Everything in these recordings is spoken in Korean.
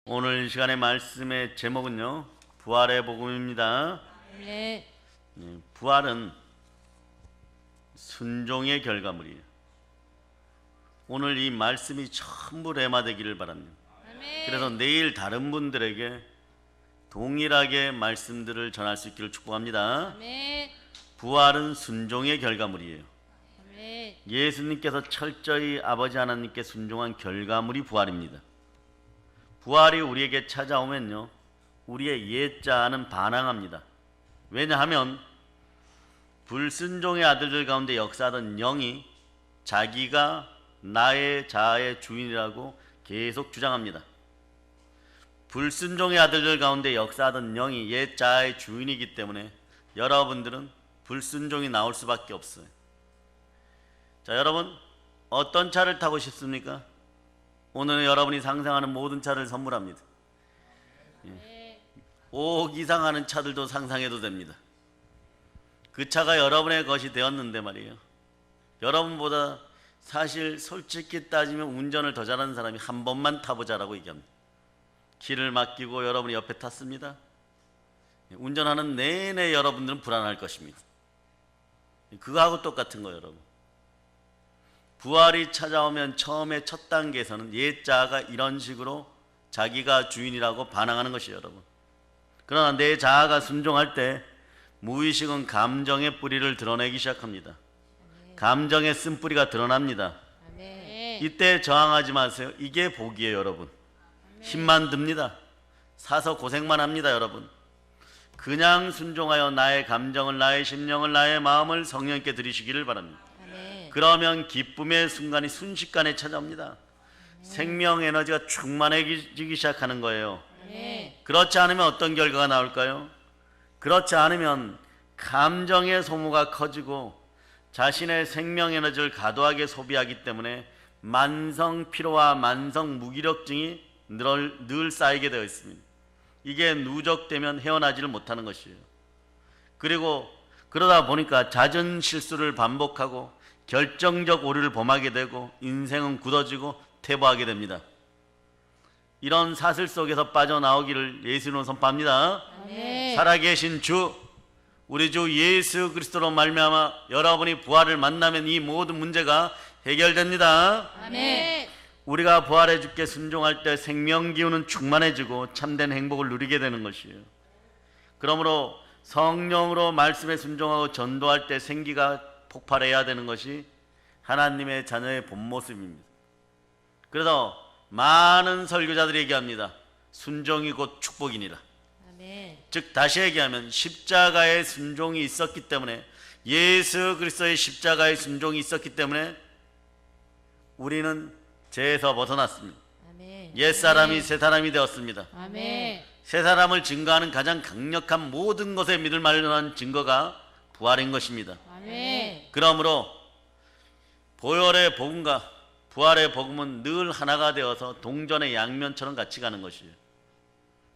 오늘 이 시간의 말씀의 제목은요, 부활의 복음입니다. 네. 부활은 순종의 결과물이에요. 오늘 이 말씀이 전부 레마되기를 바랍니다. 아멘. 그래서 내일 다른 분들에게 동일하게 말씀들을 전할 수 있기를 축복합니다. 아멘. 부활은 순종의 결과물이에요. 아멘. 예수님께서 철저히 아버지 하나님께 순종한 결과물이 부활입니다. 부활이 우리에게 찾아오면요, 우리의 옛자아는 반항합니다. 왜냐하면 불순종의 아들들 가운데 역사하던 영이 자기가 나의 자아의 주인이라고 계속 주장합니다. 불순종의 아들들 가운데 역사하던 영이 옛 자아의 주인이기 때문에 여러분들은 불순종이 나올 수밖에 없어요. 자, 여러분, 어떤 차를 타고 싶습니까? 오늘은 여러분이 상상하는 모든 차를 선물합니다. 5억 이상 하는 차들도 상상해도 됩니다. 그 차가 여러분의 것이 되었는데 말이에요, 여러분보다 사실 솔직히 따지면 운전을 더 잘하는 사람이 한 번만 타보자라고 얘기합니다. 길을 맡기고 여러분이 옆에 탔습니다. 운전하는 내내 여러분들은 불안할 것입니다. 그거하고 똑같은 거예요, 여러분. 부활이 찾아오면 처음에 첫 단계에서는 옛자아가 이런 식으로 자기가 주인이라고 반항하는 것이에요, 여러분. 그러나 내 자아가 순종할 때 무의식은 감정의 뿌리를 드러내기 시작합니다. 감정의 쓴뿌리가 드러납니다. 아멘. 이때 저항하지 마세요. 이게 복이에요, 여러분. 힘만 듭니다. 사서 고생만 합니다, 여러분. 그냥 순종하여 나의 감정을, 나의 심령을, 나의 마음을 성령께 드리시기를 바랍니다. 그러면 기쁨의 순간이 순식간에 찾아옵니다. 생명 에너지가 충만해지기 시작하는 거예요. 그렇지 않으면 어떤 결과가 나올까요? 그렇지 않으면 감정의 소모가 커지고 자신의 생명 에너지를 과도하게 소비하기 때문에 만성 피로와 만성 무기력증이 늘 쌓이게 되어 있습니다. 이게 누적되면 헤어나지를 못하는 것이에요. 그리고 그러다 보니까 잦은 실수를 반복하고 결정적 오류를 범하게 되고 인생은 굳어지고 퇴보하게 됩니다. 이런 사슬 속에서 빠져나오기를 예수님으로 선포합니다. 아멘. 살아계신 주, 우리 주 예수 그리스도로 말미암아 여러분이 부활을 만나면 이 모든 문제가 해결됩니다. 아멘. 우리가 부활의 주께 순종할 때 생명 기운은 충만해지고 참된 행복을 누리게 되는 것이에요. 그러므로 성령으로 말씀에 순종하고 전도할 때 생기가 폭발해야 되는 것이 하나님의 자녀의 본 모습입니다. 그래서 많은 설교자들이 얘기합니다. 순종이 곧 축복이니라. 아멘. 즉 다시 얘기하면 십자가의 순종이 있었기 때문에, 예수 그리스도의 십자가의 순종이 있었기 때문에 우리는 죄에서 벗어났습니다. 아멘. 옛사람이 새 사람이 되었습니다. 아멘. 새 사람을 증거하는 가장 강력한 모든 것에 믿을 만한 증거가 부활인 것입니다. 아멘. 그러므로 보혈의 복음과 부활의 복음은 늘 하나가 되어서 동전의 양면처럼 같이 가는 것이에요.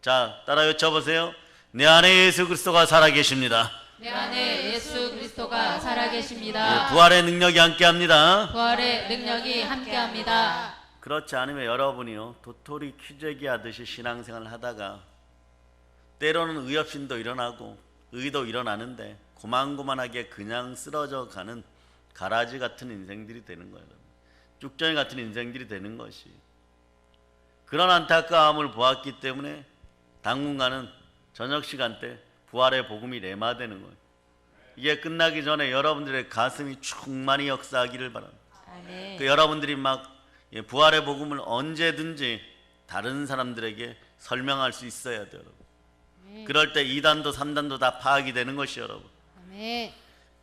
자, 따라 외쳐보세요. 내 안에 예수 그리스도가 살아계십니다. 내 안에 예수 그리스도가 살아계십니다. 부활의 능력이 함께합니다. 부활의 능력이 함께합니다. 그렇지 않으면 여러분이요, 도토리 퀴재기 하듯이 신앙생활을 하다가 때로는 의협심도 일어나고 의도 일어나는데 고만고만하게 그냥 쓰러져 가는 가라지 같은 인생들이 되는 거예요. 쭉정이 같은 인생들이 되는 것이, 그런 안타까움을 보았기 때문에 당분간은 저녁 시간 때 부활의 복음이 레마되는 거예요. 이게 끝나기 전에 여러분들의 가슴이 충만히 역사하기를 바랍니다. 아멘. 그 여러분들이 막 부활의 복음을 언제든지 다른 사람들에게 설명할 수 있어야 돼요, 여러분. 그럴 때 2단도 3단도 다 파악이 되는 것이, 여러분. 아멘.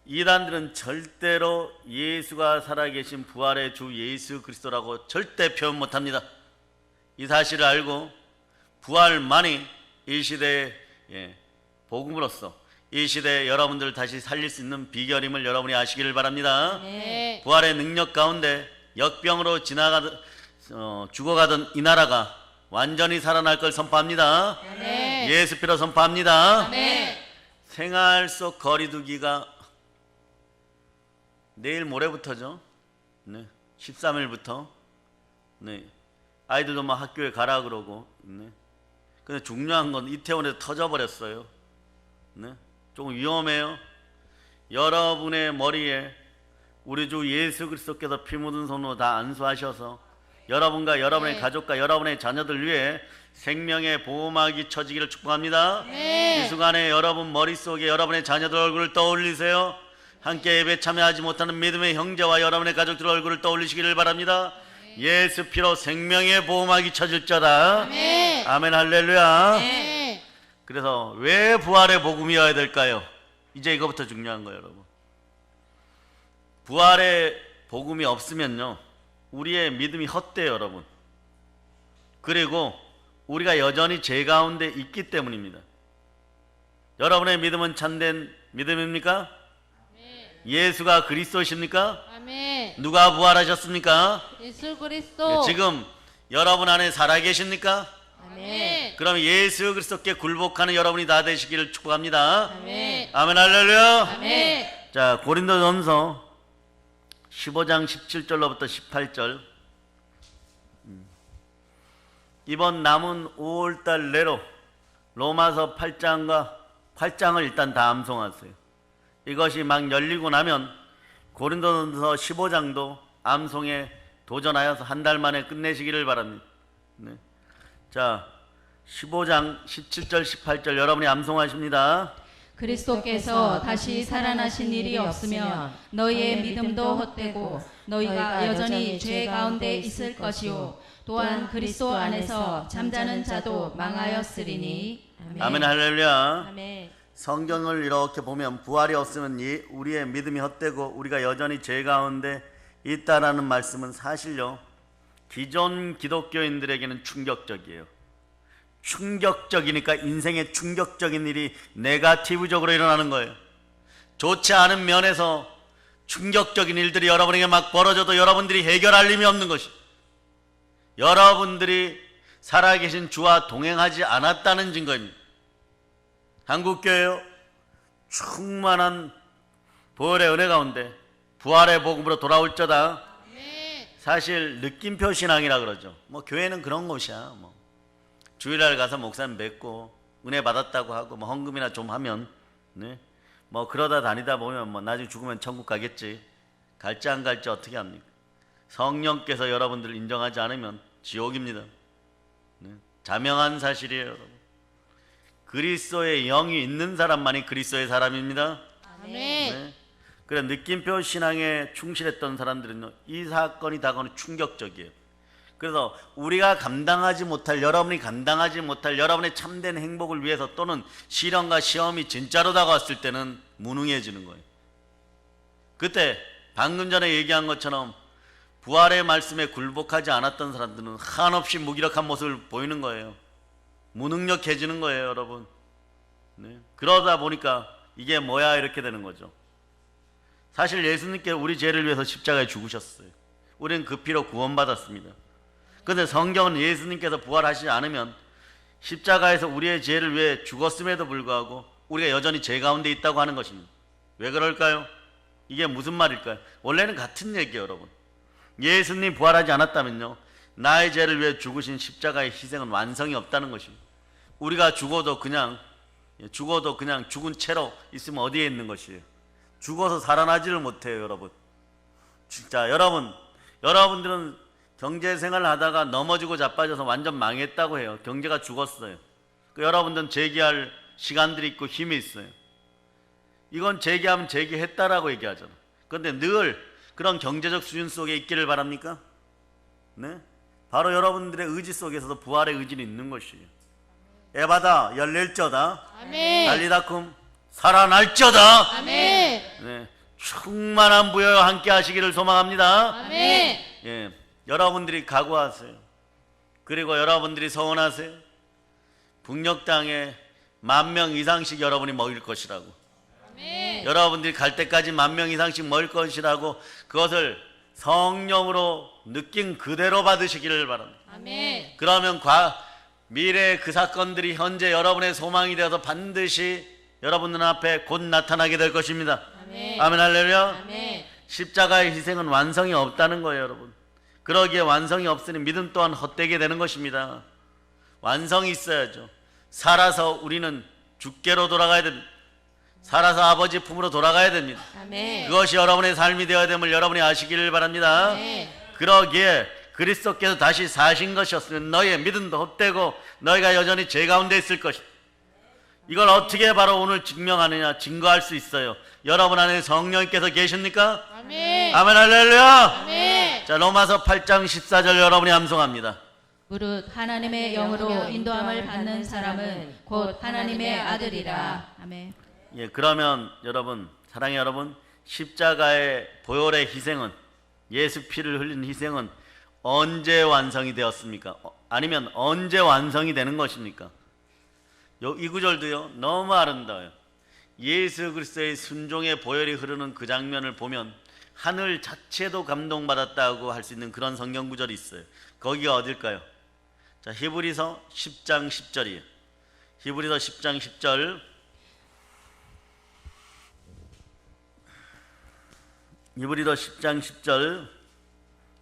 이단들은 절대로 예수가 살아계신 부활의 주 예수 그리스도라고 절대 표현 못합니다. 이 사실을 알고 부활만이 이 시대의 복음으로서 이 시대에 여러분들을 다시 살릴 수 있는 비결임을 여러분이 아시기를 바랍니다. 아멘. 부활의 능력 가운데 역병으로 죽어가던 이 나라가 완전히 살아날 걸 선포합니다. 아멘. 예수 피로 선포합니다. 아멘. 생활 속 거리두기가 내일 모레부터죠. 네, 13일부터 아이들도 막 학교에 가라 그러고. 네. 근데 중요한 건 이태원에서 터져버렸어요. 네. 조금 위험해요. 여러분의 머리에 우리 주 예수 그리스도께서 피 묻은 손으로 다 안수하셔서 여러분과 여러분의 가족과 여러분의 자녀들 위해 생명의 보호막이 쳐지기를 축복합니다. 이 순간에 여러분 머릿속에 여러분의 자녀들 얼굴을 떠올리세요. 함께 예배 참여하지 못하는 믿음의 형제와 여러분의 가족들 얼굴을 떠올리시기를 바랍니다. 예수 피로 생명의 보호막이 쳐질자다. 아멘 할렐루야. 그래서 왜 부활의 복음이어야 될까요? 이제 이거부터 중요한 거예요, 여러분. 부활의 복음이 없으면요, 우리의 믿음이 헛돼요, 여러분. 그리고 우리가 여전히 죄 가운데 있기 때문입니다. 여러분의 믿음은 참된 믿음입니까? 예수가 그리스도십니까? 아멘. 누가 부활하셨습니까? 예수 그리스도. 지금 여러분 안에 살아계십니까? 아멘. 그럼 예수 그리스도께 굴복하는 여러분이 다 되시기를 축복합니다. 아멘. 아멘 할렐루야. 아멘. 자, 고린도전서 15장 17절로부터 18절. 이번 남은 5월달 내로 로마서 8장을 일단 다 암송하세요. 이것이 막 열리고 나면 고린도전서 15장도 암송에 도전하여서 한 달 만에 끝내시기를 바랍니다. 네. 자, 15장 17절 18절 여러분이 암송하십니다. 그리스도께서 다시 살아나신 일이 없으면 너희의 믿음도 헛되고 너희가 여전히 죄 가운데 있을 것이요 또한 그리스도 안에서 잠자는 자도 망하였으리니. 아멘 할렐루야. 아멘. 성경을 이렇게 보면 부활이 없으면 우리의 믿음이 헛되고 우리가 여전히 죄 가운데 있다라는 말씀은 사실요, 기존 기독교인들에게는 충격적이에요. 충격적이니까 인생에 충격적인 일이 네거티브적으로 일어나는 거예요. 좋지 않은 면에서 충격적인 일들이 여러분에게 막 벌어져도 여러분들이 해결할 힘이 없는 것이, 여러분들이 살아계신 주와 동행하지 않았다는 증거입니다. 한국교회요, 충만한 부활의 은혜 가운데 부활의 복음으로 돌아올저다. 사실 느낌표 신앙이라 그러죠. 뭐 교회는 그런 곳이야. 뭐 주일날 가서 목사님 뵙고 은혜 받았다고 하고 뭐 헌금이나 좀 하면, 네, 뭐 그러다 다니다 보면 뭐 나중에 죽으면 천국 가겠지. 갈지 안 갈지 어떻게 합니까? 성령께서 여러분들을 인정하지 않으면 지옥입니다. 네, 자명한 사실이에요, 여러분. 그리스도의 영이 있는 사람만이 그리스도의 사람입니다. 아멘. 네. 그래, 느낌표 신앙에 충실했던 사람들은요, 이 사건이 다가오는 충격적이에요. 그래서 우리가 감당하지 못할, 여러분이 감당하지 못할 여러분의 참된 행복을 위해서 또는 시련과 시험이 진짜로 다가왔을 때는 무능해지는 거예요. 그때 방금 전에 얘기한 것처럼 부활의 말씀에 굴복하지 않았던 사람들은 한없이 무기력한 모습을 보이는 거예요. 무능력해지는 거예요, 여러분. 네. 그러다 보니까 이게 뭐야 이렇게 되는 거죠. 사실 예수님께 우리 죄를 위해서 십자가에 죽으셨어요. 우리는 그 피로 구원받았습니다. 그런데 성경은 예수님께서 부활하시지 않으면 십자가에서 우리의 죄를 위해 죽었음에도 불구하고 우리가 여전히 죄 가운데 있다고 하는 것입니다. 왜 그럴까요? 이게 무슨 말일까요? 원래는 같은 얘기예요, 여러분. 예수님 부활하지 않았다면요, 나의 죄를 위해 죽으신 십자가의 희생은 완성이 없다는 것입니다. 우리가 죽어도 그냥 죽은 채로 있으면 어디에 있는 것이에요? 죽어서 살아나지를 못해요, 여러분. 진짜 여러분들은 경제생활을 하다가 넘어지고 자빠져서 완전 망했다고 해요. 경제가 죽었어요. 여러분들은 재기할 시간들이 있고 힘이 있어요. 이건 재기하면 재기했다라고 얘기하잖아. 그런데 늘 그런 경제적 수준 속에 있기를 바랍니까? 네? 바로 여러분들의 의지 속에서도 부활의 의지는 있는 것이에요. 에바다 열릴저다. 아멘. 달리다쿰 살아날저다. 아멘. 네, 충만한 부여와 함께 하시기를 소망합니다. 아멘. 예, 여러분들이 각오하세요. 그리고 여러분들이 서원하세요. 북녘 땅에 10,000명 이상씩 여러분이 먹일 것이라고. 아멘. 여러분들이 갈 때까지 10,000명 이상씩 먹을 것이라고, 그것을 성령으로 느낀 그대로 받으시기를 바랍니다. 아멘. 그러면 미래의 그 사건들이 현재 여러분의 소망이 되어서 반드시 여러분 눈앞에 곧 나타나게 될 것입니다. 아멘. 아멘 할렐루야. 아멘. 십자가의 희생은 완성이 없다는 거예요, 여러분. 그러기에 완성이 없으니 믿음 또한 헛되게 되는 것입니다. 완성이 있어야죠. 살아서 우리는 주께로 돌아가야 됩니다. 살아서 아버지 품으로 돌아가야 됩니다. 아멘. 그것이 여러분의 삶이 되어야 됨을 여러분이 아시기를 바랍니다. 아멘. 그러기에 그리스도께서 다시 사신 것이었으면 너희의 믿음도 헛되고 너희가 여전히 죄 가운데 있을 것이다. 이걸 어떻게 바로 오늘 증명하느냐, 증거할 수 있어요. 여러분 안에 성령님께서 계십니까? 아멘. 아멘 할렐루야. 아멘. 자, 로마서 8장 14절 여러분이 암송합니다. 무릇 하나님의 영으로 인도함을 받는 사람은 곧 하나님의 아들이라. 아멘. 예, 그러면 여러분, 사랑의 여러분, 십자가의 보혈의 희생은, 예수 피를 흘린 희생은 언제 완성이 되었습니까? 아니면 언제 완성이 되는 것입니까? 이 구절도요, 너무 아름다워요. 예수 그리스도의 순종의 보혈이 흐르는 그 장면을 보면 하늘 자체도 감동받았다고 할 수 있는 그런 성경 구절이 있어요. 거기가 어딜까요? 자, 히브리서 10장 10절이에요. 히브리서 10장 10절. 히브리서 10장 10절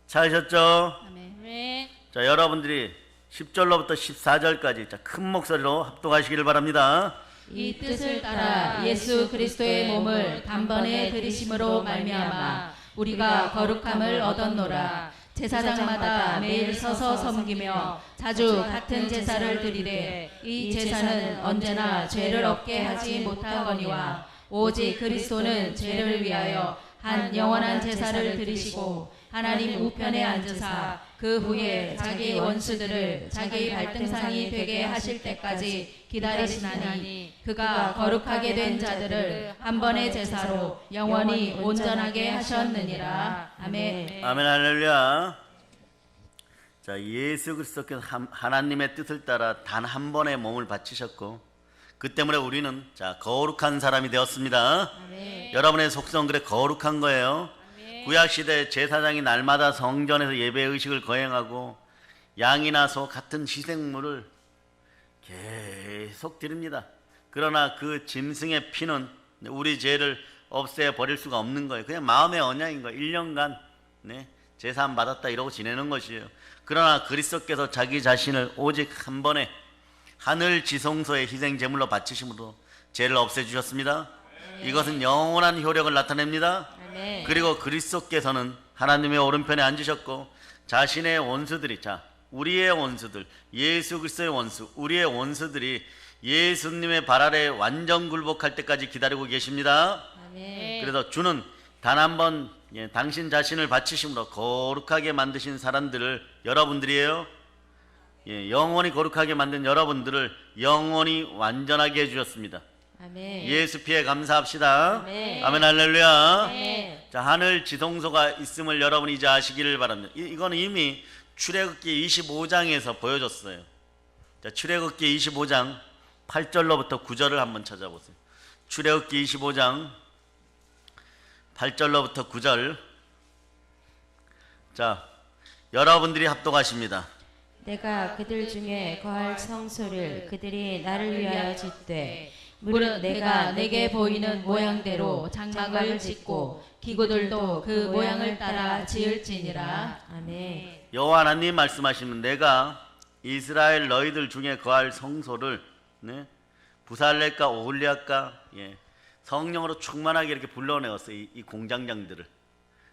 찾으셨죠? 아멘. 아멘. 자, 여러분들이 10절로부터 14절까지 큰 목소리로 합독하시기를 바랍니다. 이 뜻을 따라 예수 그리스도의 몸을 단번에 들이심으로 말미암아 우리가 거룩함을 얻었노라. 제사장마다 매일 서서 섬기며 자주 같은 제사를 드리되 이 제사는 언제나 죄를 없게 하지 못하거니와 오직 그리스도는 죄를 위하여 한 영원한 제사를 드리시고 하나님 우편에 앉으사 그 후에 자기 원수들을 자기 발등상이 되게 하실 때까지 기다리시나니 그가 거룩하게 된 자들을 한 번의 제사로 영원히 온전하게 하셨느니라. 아멘. 아멘 할렐루야. 자, 예수 그리스도께서 하나님의 뜻을 따라 단 한 번의 몸을 바치셨고 그 때문에 우리는 거룩한 사람이 되었습니다. 아멘. 여러분의 속성 그래 거룩한 거예요. 구약시대 제사장이 날마다 성전에서 예배의식을 거행하고 양이나 소 같은 희생물을 계속 드립니다. 그러나 그 짐승의 피는 우리 죄를 없애버릴 수가 없는 거예요. 그냥 마음의 언약인 거예요. 1년간 제사함 받았다 이러고 지내는 것이에요. 그러나 그리스도께서 자기 자신을 오직 한 번에 하늘 지성소의 희생 제물로 바치심으로 죄를 없애주셨습니다. 이것은 영원한 효력을 나타냅니다. 아멘. 그리고 그리스도께서는 하나님의 오른편에 앉으셨고 자신의 원수들이 우리의 원수들, 예수 그리스도의 원수, 우리의 원수들이 예수님의 발 아래 완전 굴복할 때까지 기다리고 계십니다. 아멘. 그래서 주는 단 한 번 당신 자신을 바치심으로 거룩하게 만드신 사람들을 여러분들이에요. 영원히 거룩하게 만든 여러분들을 영원히 완전하게 해주셨습니다. 아멘. 예수 피에 감사합시다. 아멘. 아멘 할렐루야. 아멘. 자, 하늘 지성소가 있음을 여러분이 이제 아시기를 바랍니다. 이거는 이미 출애굽기 25장에서 보여줬어요. 자, 출애굽기 25장 8절로부터 9절을 한번 찾아보세요. 출애굽기 25장 8절로부터 9절. 자, 여러분들이 합독하십니다. 내가 그들 중에 거할 성소를 그들이 나를 위하여 짓되 무릇 내가 내게 보이는 모양대로 장막을 짓고 기구들도 그 모양을 따라 지을지니라. 아멘. 여호와 하나님 말씀하시면 내가 이스라엘 너희들 중에 거할 성소를 부살렛과 오홀리압과 성령으로 충만하게 이렇게 불러내었어요. 이 공장장들을.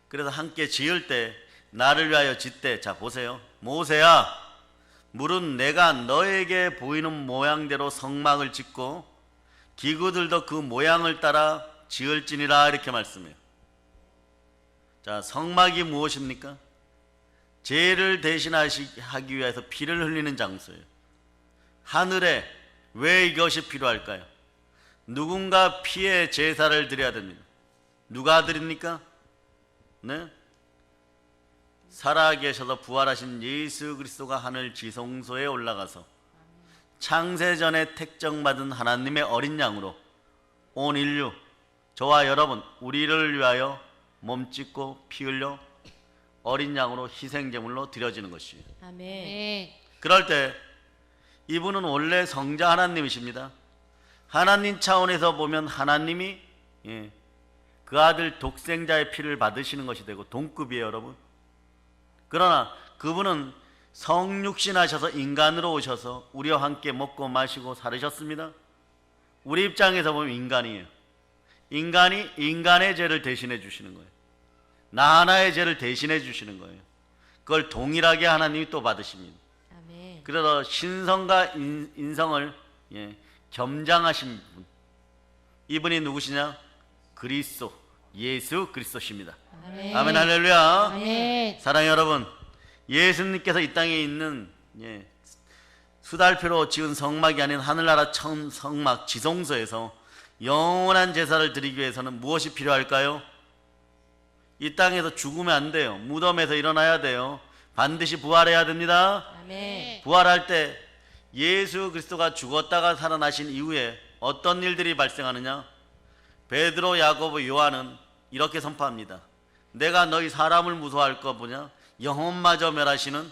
그래서 함께 지을 때 나를 위하여 짓되, 자 보세요. 모세야, 무릇 내가 너에게 보이는 모양대로 성막을 짓고 기구들도 그 모양을 따라 지을지니라 이렇게 말씀해요. 자, 성막이 무엇입니까? 죄를 대신하기 위해서 피를 흘리는 장소예요. 하늘에 왜 이것이 필요할까요? 누군가 피의 제사를 드려야 됩니다. 누가 드립니까? 살아계셔서 부활하신 예수 그리스도가 하늘 지성소에 올라가서 창세전에 택정받은 하나님의 어린 양으로 온 인류, 저와 여러분, 우리를 위하여 몸짓고 피 흘려 어린 양으로 희생제물로 드려지는 것이에요. 아멘. 그럴 때 이분은 원래 성자 하나님이십니다. 하나님 차원에서 보면 하나님이 그 아들 독생자의 피를 받으시는 것이 되고 동급이에요, 여러분. 그러나 그분은 성육신 하셔서 인간으로 오셔서 우리와 함께 먹고 마시고 살으셨습니다. 우리 입장에서 보면 인간이에요. 인간이 인간의 죄를 대신해 주시는 거예요. 나 하나의 죄를 대신해 주시는 거예요. 그걸 동일하게 하나님이 또 받으십니다. 아멘. 그래서 신성과 인성을 겸장하신 분, 이분이 누구시냐? 그리스도, 예수 그리스도십니다. 아멘. 아멘 할렐루야. 아멘. 사랑하는 여러분, 예수님께서 이 땅에 있는 수달표로 지은 성막이 아닌 하늘나라 성막 지성소에서 영원한 제사를 드리기 위해서는 무엇이 필요할까요? 이 땅에서 죽으면 안 돼요. 무덤에서 일어나야 돼요. 반드시 부활해야 됩니다. 아멘. 부활할 때 예수 그리스도가 죽었다가 살아나신 이후에 어떤 일들이 발생하느냐? 베드로, 야고보, 요한은 이렇게 선포합니다. 내가 너희 사람을 무서워할 거 뭐냐? 영혼마저 멸하시는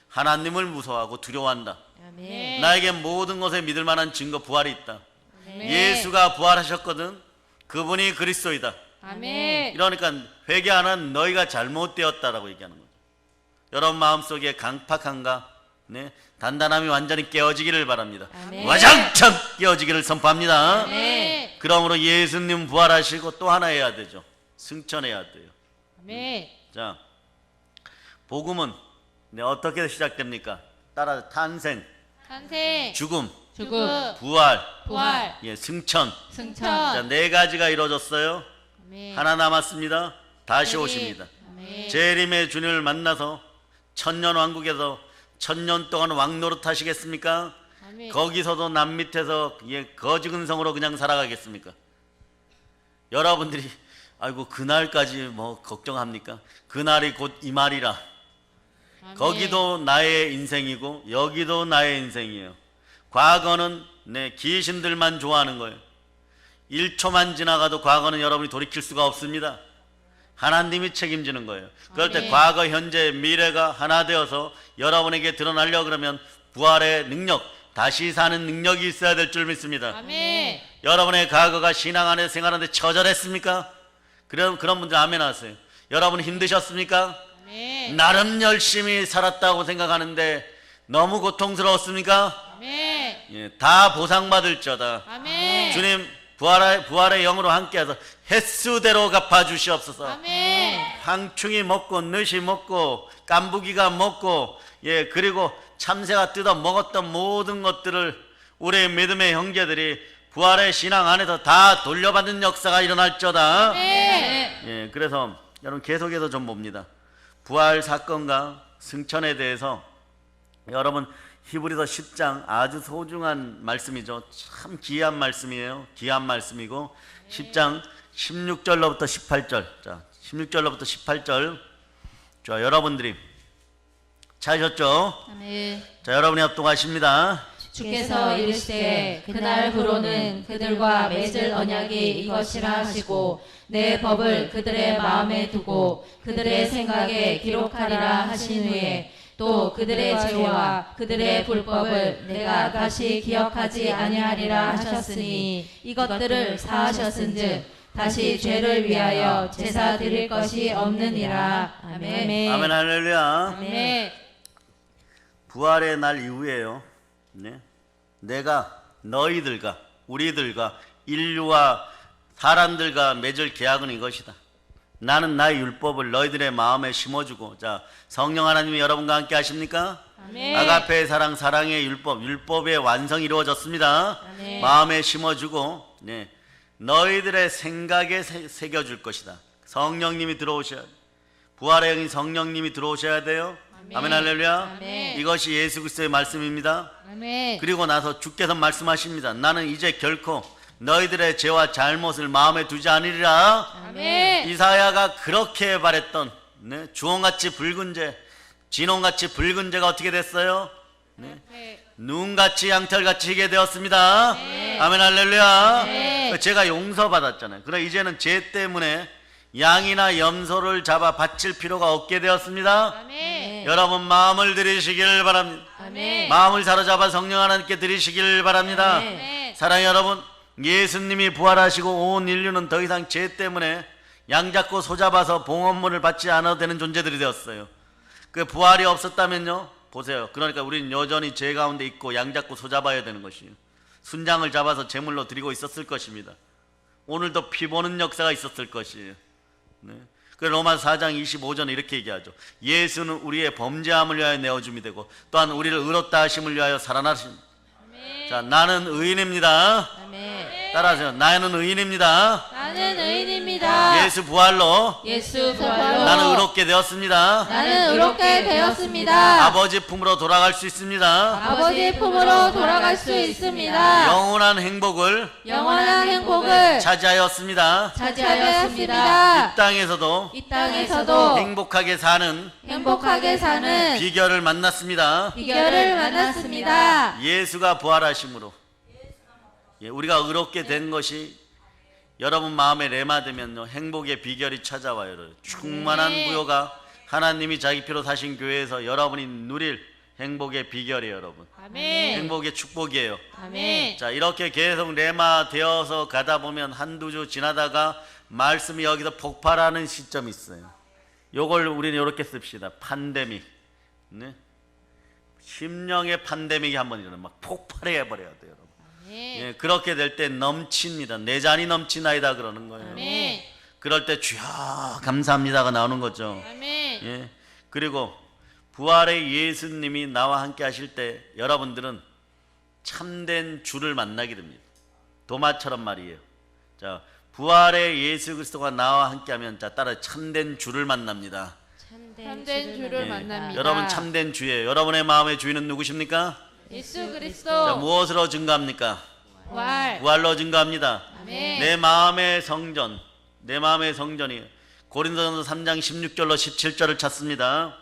하나님을 무서워하고 두려워한다. 아멘. 나에게 모든 것에 믿을 만한 증거 부활이 있다. 아멘. 예수가 부활하셨거든. 그분이 그리스도이다. 아멘. 이러니까 회개하는 너희가 잘못되었다라고 얘기하는 거죠. 여러분 마음속에 강팍함과 단단함이 완전히 깨어지기를 바랍니다. 아멘. 와장창 깨어지기를 선포합니다. 아멘. 그러므로 예수님 부활하시고 또 하나 해야 되죠. 승천해야 돼요. 아멘. 자, 복음은 어떻게 시작됩니까? 따라 탄생, 탄생. 죽음, 죽음. 부활, 부활. 승천. 승천. 자, 네 가지가 이루어졌어요. 아멘. 하나 남았습니다. 다시 재림. 오십니다. 아멘. 재림의 주님을 만나서 천년 왕국에서 천년 동안 왕노릇 하시겠습니까? 아멘. 거기서도 남 밑에서 거지근성으로 그냥 살아가겠습니까? 여러분들이 아이고 그날까지 뭐 걱정합니까? 그날이 곧 이 말이라. 아멘. 거기도 나의 인생이고 여기도 나의 인생이에요. 과거는 귀신들만 좋아하는 거예요. 1초만 지나가도 과거는 여러분이 돌이킬 수가 없습니다. 하나님이 책임지는 거예요. 그럴 때 아멘. 과거, 현재, 미래가 하나 되어서 여러분에게 드러나려고 그러면 부활의 능력, 다시 사는 능력이 있어야 될 줄 믿습니다. 아멘. 여러분의 과거가 신앙 안에 생활하는데 처절했습니까? 그런 분들 아멘 하세요. 여러분 힘드셨습니까? 아멘. 나름 열심히 살았다고 생각하는데 너무 고통스러웠습니까? 아멘. 다 보상받을 자다. 아멘. 주님 부활의 영으로 함께해서 횟수대로 갚아주시옵소서. 아멘. 황충이 먹고 늦이 먹고 깐부기가 먹고 그리고 참새가 뜯어 먹었던 모든 것들을 우리의 믿음의 형제들이 부활의 신앙 안에서 다 돌려받는 역사가 일어날저다. 아멘. 그래서 여러분 계속해서 좀 봅니다. 부활 사건과 승천에 대해서 여러분 히브리서 10장 아주 소중한 말씀이죠. 참 귀한 말씀이에요. 귀한 말씀이고 10장 16절로부터 18절. 자, 16절로부터 18절. 자, 여러분들이 찾으셨죠? 아멘. 자, 여러분이 합동하십니다. 주께서 이르시되 그날 후로는 그들과 맺을 언약이 이것이라 하시고 내 법을 그들의 마음에 두고 그들의 생각에 기록하리라 하신 후에 또 그들의 죄와 그들의 불법을 내가 다시 기억하지 아니하리라 하셨으니 이것들을 사하셨은즉 다시 죄를 위하여 제사 드릴 것이 없느니라. 아멘. 아멘 할렐루야. 아멘. 부활의 날 이후에요. 내가 너희들과 우리들과 인류와 사람들과 맺을 계약은 이것이다. 나는 나의 율법을 너희들의 마음에 심어주고. 자, 성령 하나님이 여러분과 함께 하십니까? 아멘. 아가페의 사랑, 사랑의 율법의 완성이 이루어졌습니다. 아멘. 마음에 심어주고 너희들의 생각에 새겨줄 것이다. 성령님이 들어오셔야 돼요. 부활의 영인 성령님이 들어오셔야 돼요. 아멘 할렐루야. 아멘. 이것이 예수 그리스도의 말씀입니다. 아멘. 그리고 나서 주께서 말씀하십니다. 나는 이제 결코 너희들의 죄와 잘못을 마음에 두지 않으리라. 아멘. 이사야가 그렇게 바랬던 주홍같이 붉은 죄, 진홍같이 붉은 죄가 어떻게 됐어요? 눈같이 양털같이 희게 되었습니다. 아멘 할렐루야. 아멘. 제가 용서받았잖아요. 그러나 이제는 죄 때문에 양이나 염소를 잡아 바칠 필요가 없게 되었습니다. 아멘. 여러분 마음을 들이시길 바랍니다. 아멘. 마음을 사로잡아 성령 하나님께 드리시길 바랍니다. 아멘. 사랑하는 여러분, 예수님이 부활하시고 온 인류는 더 이상 죄 때문에 양 잡고 소 잡아서 봉헌물을 받지 않아도 되는 존재들이 되었어요. 그 부활이 없었다면요, 보세요. 그러니까 우리는 여전히 죄 가운데 있고 양 잡고 소 잡아야 되는 것이에요. 순장을 잡아서 제물로 드리고 있었을 것입니다. 오늘도 피 보는 역사가 있었을 것이에요. 네. 그 로마서 4장 25절에 이렇게 얘기하죠. 예수는 우리의 범죄함을 위하여 내어줌이 되고 또한 우리를 의롭다 하심을 위하여 살아나심. 자, 나는 의인입니다. 아멘. 따라하세요. 나는 의인입니다. 나는 의인입니다. 예수 부활로 예수 부활로 나는 의롭게 되었습니다. 나는 의롭게 되었습니다. 아버지 품으로 돌아갈 수 있습니다. 아버지의 품으로 돌아갈 수 있습니다. 영원한 행복을 영원한 행복을 차지하였습니다. 차지하였습니다. 이 땅에서도 이 땅에서도 행복하게 사는 행복하게 사는 비결을 만났습니다. 비결을 만났습니다. 예수가 부활하심으로 우리가 의롭게 된 것이 여러분 마음에 레마되면요, 행복의 비결이 찾아와요. 충만한 부요가 하나님이 자기 피로 사신 교회에서 여러분이 누릴 행복의 비결이에요. 여러분, 아멘. 행복의 축복이에요. 아멘. 자, 이렇게 계속 레마 되어서 가다 보면 한두 주 지나다가 말씀이 여기서 폭발하는 시점이 있어요. 요걸 우리는 이렇게 씁시다. 팬데믹. 네? 심령의 팬데믹이 한번 일어나면 막 폭발해 버려야 돼요. 여러분. 예, 그렇게 될 때 넘칩니다. 내 잔이 넘치나이다 그러는 거예요. 아멘. 그럴 때 주여 감사합니다가 나오는 거죠. 아멘. 예, 그리고 부활의 예수님이 나와 함께 하실 때 여러분들은 참된 주를 만나게 됩니다. 도마처럼 말이에요. 자, 부활의 예수 그리스도가 나와 함께하면 자, 따라 참된 주를 만납니다. 참된 주를 예, 만납니다. 여러분 참된 주예요. 여러분의 마음의 주인은 누구십니까? 예수 자, 그리스도 무엇으로 증가합니까? 부활. 부활로 증가합니다. 아멘. 내 마음의 성전, 내 마음의 성전이 고린도전서 3장 16절로 17절을 찾습니다.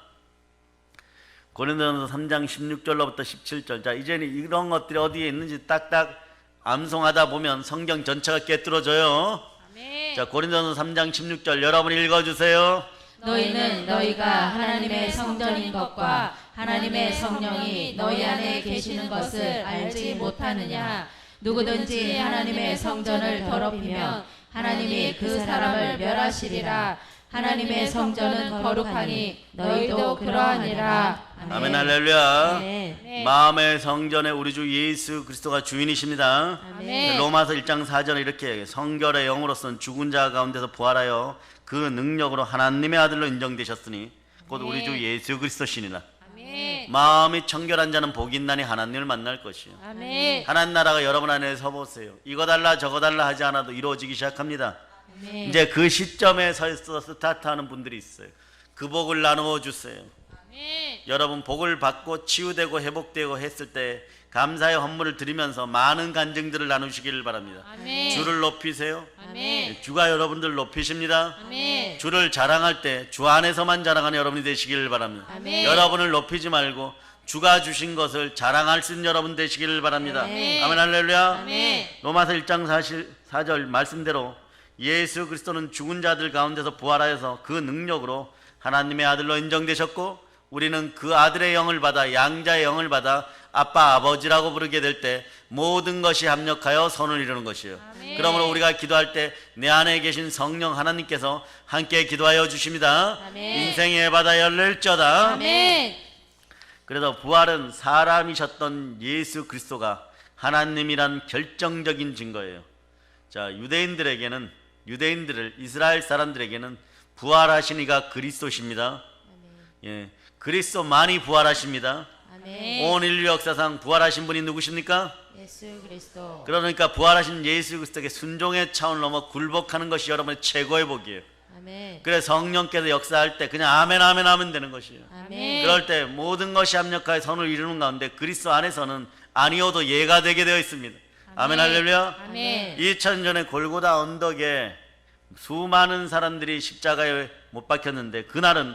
고린도전서 3장 16절로부터 17절. 자, 이제는 이런 것들이 어디에 있는지 딱딱 암송하다 보면 성경 전체가 꿰뚫어져요. 아멘. 자, 고린도전서 3장 16절 여러분이 읽어주세요. 너희는 너희가 하나님의 성전인 것과 하나님의 성령이 너희 안에 계시는 것을 알지 못하느냐. 누구든지 하나님의 성전을 더럽히면 하나님이 그 사람을 멸하시리라. 하나님의 성전은 거룩하니 너희도 그러하니라. 아멘 할렐루야. 아멘. 마음의 성전에 우리 주 예수 그리스도가 주인이십니다. 아멘. 로마서 1장 4절에 이렇게 얘기해요. 성결의 영으로서는 죽은 자 가운데서 부활하여 그 능력으로 하나님의 아들로 인정되셨으니 곧 우리 주 예수 그리스도시니라. 아멘. 마음이 청결한 자는 복이 있나니 하나님을 만날 것이요. 아멘. 하나님 나라가 여러분 안에 서보세요. 이거 달라 저거 달라 하지 않아도 이루어지기 시작합니다. 아멘. 이제 그 시점에 서서 스타트하는 분들이 있어요. 그 복을 나누어 주세요. 아멘. 여러분 복을 받고 치유되고 회복되고 했을 때 감사의 헌물을 드리면서 많은 간증들을 나누시기를 바랍니다. 아멘. 주를 높이세요. 아멘. 주가 여러분들 높이십니다. 아멘. 주를 자랑할 때 주 안에서만 자랑하는 여러분이 되시기를 바랍니다. 아멘. 여러분을 높이지 말고 주가 주신 것을 자랑할 수 있는 여러분 되시기를 바랍니다. 아멘. 아멘 할렐루야. 아멘. 로마서 1장 4절 말씀대로 예수 그리스도는 죽은 자들 가운데서 부활하여서 그 능력으로 하나님의 아들로 인정되셨고 우리는 그 아들의 영을 받아 양자의 영을 받아 아빠 아버지라고 부르게 될 때 모든 것이 합력하여 선을 이루는 것이에요. 아멘. 그러므로 우리가 기도할 때 내 안에 계신 성령 하나님께서 함께 기도하여 주십니다. 아멘. 인생의 바다 열릴저다. 아멘. 그래서 부활은 사람이셨던 예수 그리스도가 하나님이란 결정적인 증거예요. 자, 유대인들을 이스라엘 사람들에게는 부활하신 이가 그리스도십니다. 예, 그리스도만이 부활하십니다. 아멘. 온 인류 역사상 부활하신 분이 누구십니까? 예수 그리스도. 그러니까 부활하신 예수 그리스도에게 순종의 차원을 넘어 굴복하는 것이 여러분의 최고의 복이에요. 아멘. 그래서 성령께서 역사할 때 그냥 아멘 아멘 하면 되는 것이에요. 아멘. 그럴 때 모든 것이 합력하여 선을 이루는 가운데 그리스도 안에서는 아니어도 예가 되게 되어 있습니다. 아멘 할렐루야. 아멘. 2000년 전에 골고다 언덕에 수많은 사람들이 십자가에 못 박혔는데 그날은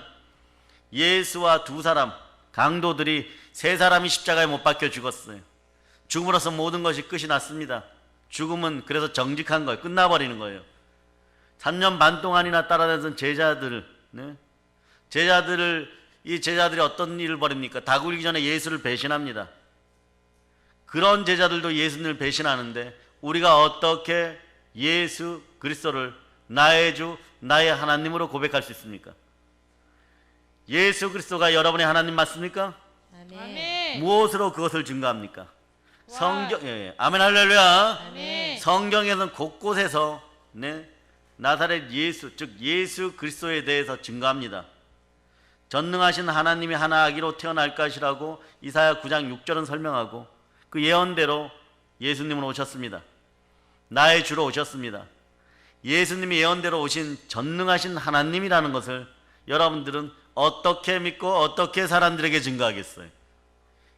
예수와 두 사람 강도들이 세 사람이 십자가에 못 박혀 죽었어요. 죽음으로써 모든 것이 끝이 났습니다. 죽음은 그래서 정직한 거예요. 끝나버리는 거예요. 3년 반 동안이나 따라다녔던 제자들, 네? 이 제자들이 어떤 일을 벌입니까? 다 굴기 전에 예수를 배신합니다. 그런 제자들도 예수님을 배신하는데 우리가 어떻게 예수 그리스도를 나의 주, 나의 하나님으로 고백할 수 있습니까? 예수 그리스도가 여러분의 하나님 맞습니까? 아멘. 무엇으로 그것을 증거합니까? 성경, 아멘 할렐루야. 아멘. 성경에는 곳곳에서 나사렛 예수, 즉 예수 그리스도에 대해서 증거합니다. 전능하신 하나님이 하나 아기로 태어날 것이라고 이사야 9장 6절은 설명하고, 그 예언대로 예수님은 오셨습니다. 나의 주로 오셨습니다. 예수님이 예언대로 오신 전능하신 하나님이라는 것을 여러분들은 어떻게 믿고 어떻게 사람들에게 증거하겠어요?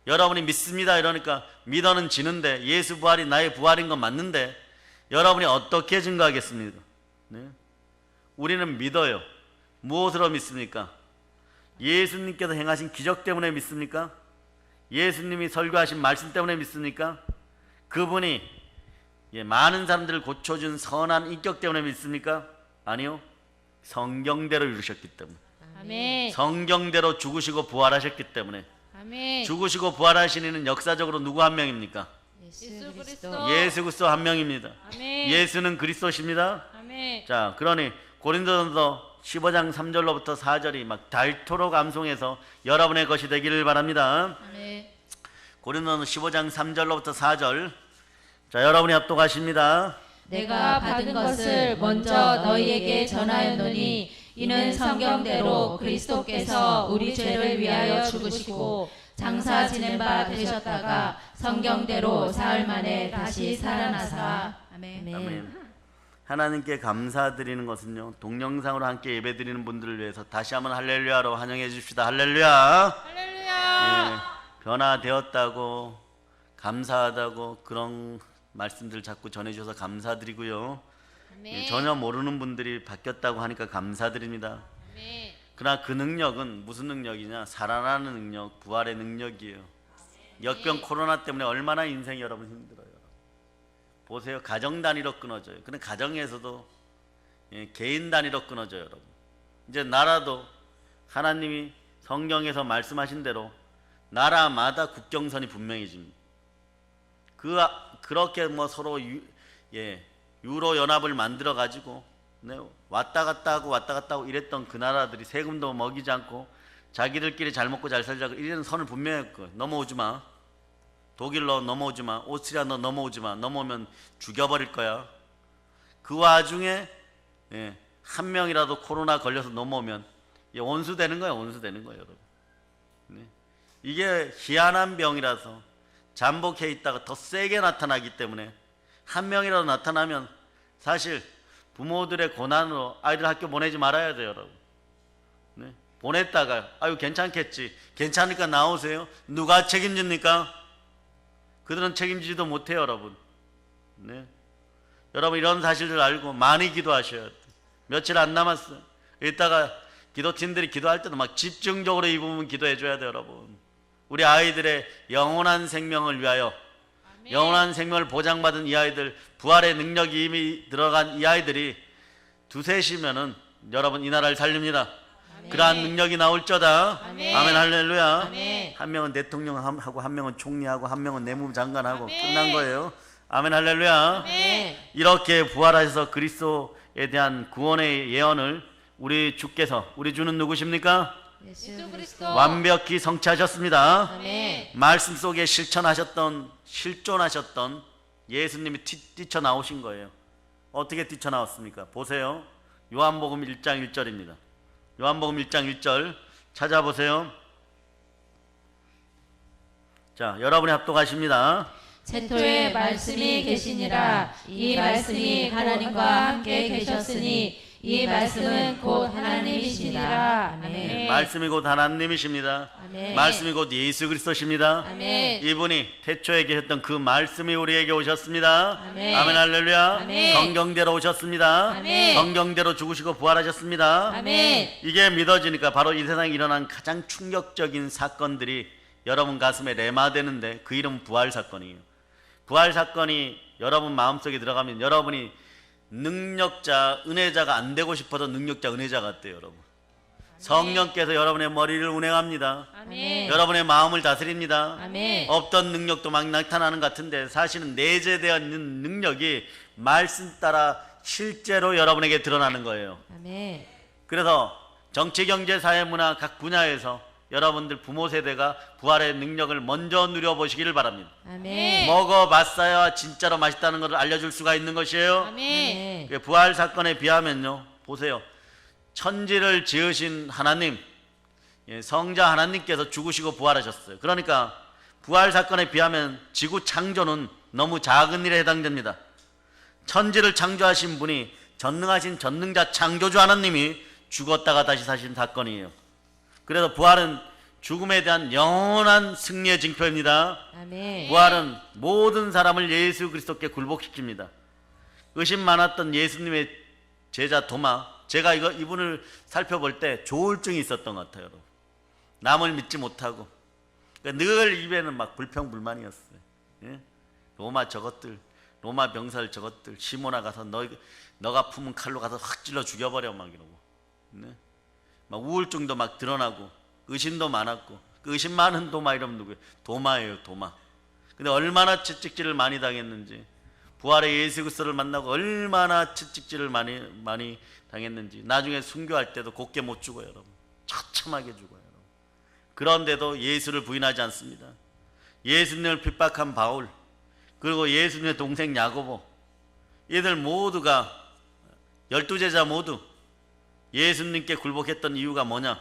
여러분이 믿습니다 이러니까 믿어는 지는데, 예수 부활이 나의 부활인 건 맞는데 여러분이 어떻게 증거하겠습니까? 우리는 믿어요. 무엇으로 믿습니까? 예수님께서 행하신 기적 때문에 믿습니까? 예수님이 설교하신 말씀 때문에 믿습니까? 그분이 많은 사람들을 고쳐준 선한 인격 때문에 믿습니까? 아니요. 성경대로 이루셨기 때문에. 아멘. 성경대로 죽으시고 부활하셨기 때문에. 아멘. 죽으시고 부활하신 이는 역사적으로 누구 한 명입니까? 예수 그리스도. 예수 그리스도 한 명입니다. 아멘. 예수는 그리스도십니다. 아멘. 자, 그러니 고린도전서 15장 3절로부터 4절이 막 닳도록 암송해서 여러분의 것이 되기를 바랍니다. 아멘. 고린도전서 15장 3절로부터 4절. 자, 여러분이 합독하십니다. 내가 받은 것을 먼저 너희에게 전하였노니 이는 성경대로 그리스도께서 우리 죄를 위하여 죽으시고 장사 지낸 바 되셨다가 성경대로 사흘 만에 다시 살아나사. 아멘. 아멘. 하나님께 감사드리는 것은요, 동영상으로 함께 예배드리는 분들을 위해서 다시 한번 할렐루야로 환영해 주십시다. 할렐루야. 할렐루야. 변화되었다고, 감사하다고 그런 말씀들 자꾸 전해주셔서 감사드리고요. 아멘. 전혀 모르는 분들이 바뀌었다고 하니까 감사드립니다. 아멘. 그러나 그 능력은 무슨 능력이냐? 살아나는 능력, 부활의 능력이에요. 역병 코로나 때문에 얼마나 인생이 여러분 힘들어요. 보세요. 가정 단위로 끊어져요. 근데 가정에서도 개인 단위로 끊어져요, 여러분. 이제 나라도 하나님이 성경에서 말씀하신 대로 나라마다 국경선이 분명해집니다. 그렇게 뭐 서로 유로 연합을 만들어 가지고 왔다 갔다 하고 이랬던 그 나라들이 세금도 먹이지 않고 자기들끼리 잘 먹고 잘 살자고 이런 선을 분명했고, 넘어오지 마. 독일로 넘어오지 마. 오스트리아 너 넘어오지 마. 넘어오면 죽여버릴 거야. 그 와중에 한 명이라도 코로나 걸려서 넘어오면 원수 되는 거예요. 원수 되는 거예요, 여러분. 이게 희한한 병이라서 잠복해 있다가 더 세게 나타나기 때문에 한 명이라도 나타나면 사실 부모들의 고난으로 아이들 학교 보내지 말아야 돼요, 여러분. 보냈다가 아유 괜찮겠지. 괜찮으니까 나오세요. 누가 책임집니까? 그들은 책임지지도 못해요, 여러분. 여러분 이런 사실들 알고 많이 기도하셔야 돼요. 며칠 안 남았어요. 이따가 기도팀들이 기도할 때도 막 집중적으로 이 부분 기도해 줘야 돼요, 여러분. 우리 아이들의 영원한 생명을 위하여, 아멘. 영원한 생명을 보장받은 이 아이들, 부활의 능력이 이미 들어간 이 아이들이 두세 시면은 여러분 이 나라를 살립니다. 아멘. 그러한 능력이 나올저다. 아멘. 아멘 할렐루야. 아멘. 한 명은 대통령하고 한 명은 총리하고 한 명은 내무부 장관하고 아멘. 끝난 거예요. 아멘 할렐루야. 아멘. 이렇게 부활하셔서 그리스도에 대한 구원의 예언을 우리 주께서, 우리 주는 누구십니까? 예수 그리스도. 완벽히 성취하셨습니다. 아멘. 말씀 속에 실천하셨던, 실존하셨던 예수님이 뛰쳐나오신 거예요. 어떻게 뛰쳐나왔습니까? 보세요. 요한복음 1장 1절입니다. 요한복음 1장 1절 찾아보세요. 자, 여러분이 합독하십니다. 채토에 말씀이 계시니라. 이 말씀이 하나님과 함께 계셨으니 이 말씀은 곧 하나님이시니라. 아멘. 말씀이 곧 하나님이십니다. 아멘. 말씀이 곧 예수 그리스도십니다. 아멘. 이분이 태초에 계셨던 그 말씀이 우리에게 오셨습니다. 아멘. 아멘 할렐루야. 아멘. 성경대로 오셨습니다. 아멘. 성경대로 죽으시고 부활하셨습니다. 아멘. 이게 믿어지니까 바로 이 세상에 일어난 가장 충격적인 사건들이 여러분 가슴에 레마되는데 그 이름은 부활 사건이에요. 부활 사건이 여러분 마음속에 들어가면 여러분이 능력자, 은혜자가 안 되고 싶어도 능력자, 은혜자가 돼요, 여러분. 성령께서 여러분의 머리를 운행합니다. 아멘. 여러분의 마음을 다스립니다. 아멘. 없던 능력도 막 나타나는 것 같은데 사실은 내재되어 있는 능력이 말씀 따라 실제로 여러분에게 드러나는 거예요. 아멘. 그래서 정치, 경제, 사회, 문화 각 분야에서 여러분들 부모 세대가 부활의 능력을 먼저 누려보시기를 바랍니다. 아멘. 먹어봤어야 진짜로 맛있다는 것을 알려줄 수가 있는 것이에요. 아멘. 그 부활 사건에 비하면요, 보세요. 천지를 지으신 하나님, 성자 하나님께서 죽으시고 부활하셨어요. 그러니까 부활 사건에 비하면 지구 창조는 너무 작은 일에 해당됩니다. 천지를 창조하신 분이 전능하신 전능자 창조주 하나님이 죽었다가 다시 사신 사건이에요. 그래서 부활은 죽음에 대한 영원한 승리의 징표입니다. 아멘. 부활은 모든 사람을 예수 그리스도께 굴복시킵니다. 의심 많았던 예수님의 제자 도마, 제가 이분을 살펴볼 때 조울증이 있었던 것 같아요. 여러분. 남을 믿지 못하고 늘 입에는 막 불평불만이었어요. 예? 로마 저것들, 로마 병사들 저것들, 시몬아 가서 너가 품은 칼로 가서 확 찔러 죽여버려 막 이러고, 네? 막 우울증도 막 드러나고 의심도 많았고, 그 의심 많은 도마 이러면 누구예요? 도마예요, 도마. 근데 얼마나 채찍질을 많이 당했는지, 부활의 예수 그리스도를 만나고 얼마나 채찍질을 많이 당했는지, 나중에 순교할 때도 곱게 못 죽어요, 여러분. 처참하게 죽어요, 여러분. 그런데도 예수를 부인하지 않습니다. 예수님을 핍박한 바울, 그리고 예수님의 동생 야고보, 얘들 모두가 12제자 모두 예수님께 굴복했던 이유가 뭐냐?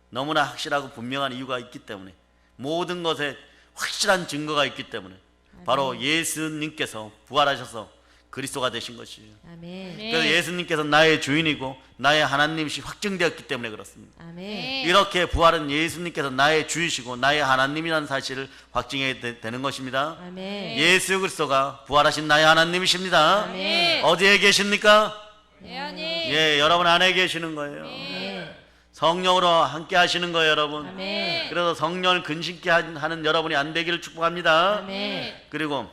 너무나 확실하고 분명한 이유가 있기 때문에, 모든 것에 확실한 증거가 있기 때문에, 바로 예수님께서 부활하셔서 그리스도가 되신 것이에요. 아멘. 그래서 예수님께서 나의 주인이고 나의 하나님이시 확증되었기 때문에 그렇습니다. 아멘. 이렇게 부활은 예수님께서 나의 주이시고 나의 하나님이라는 사실을 확증해야 되는 것입니다. 아멘. 예수 그리스도가 부활하신 나의 하나님이십니다. 아멘. 어디에 계십니까? 내 안에 예, 여러분 안에 계시는 거예요. 아멘. 성령으로 함께 하시는 거예요, 여러분. 아멘. 그래서 성령을 근심케 하는 여러분이 안 되기를 축복합니다. 아멘. 그리고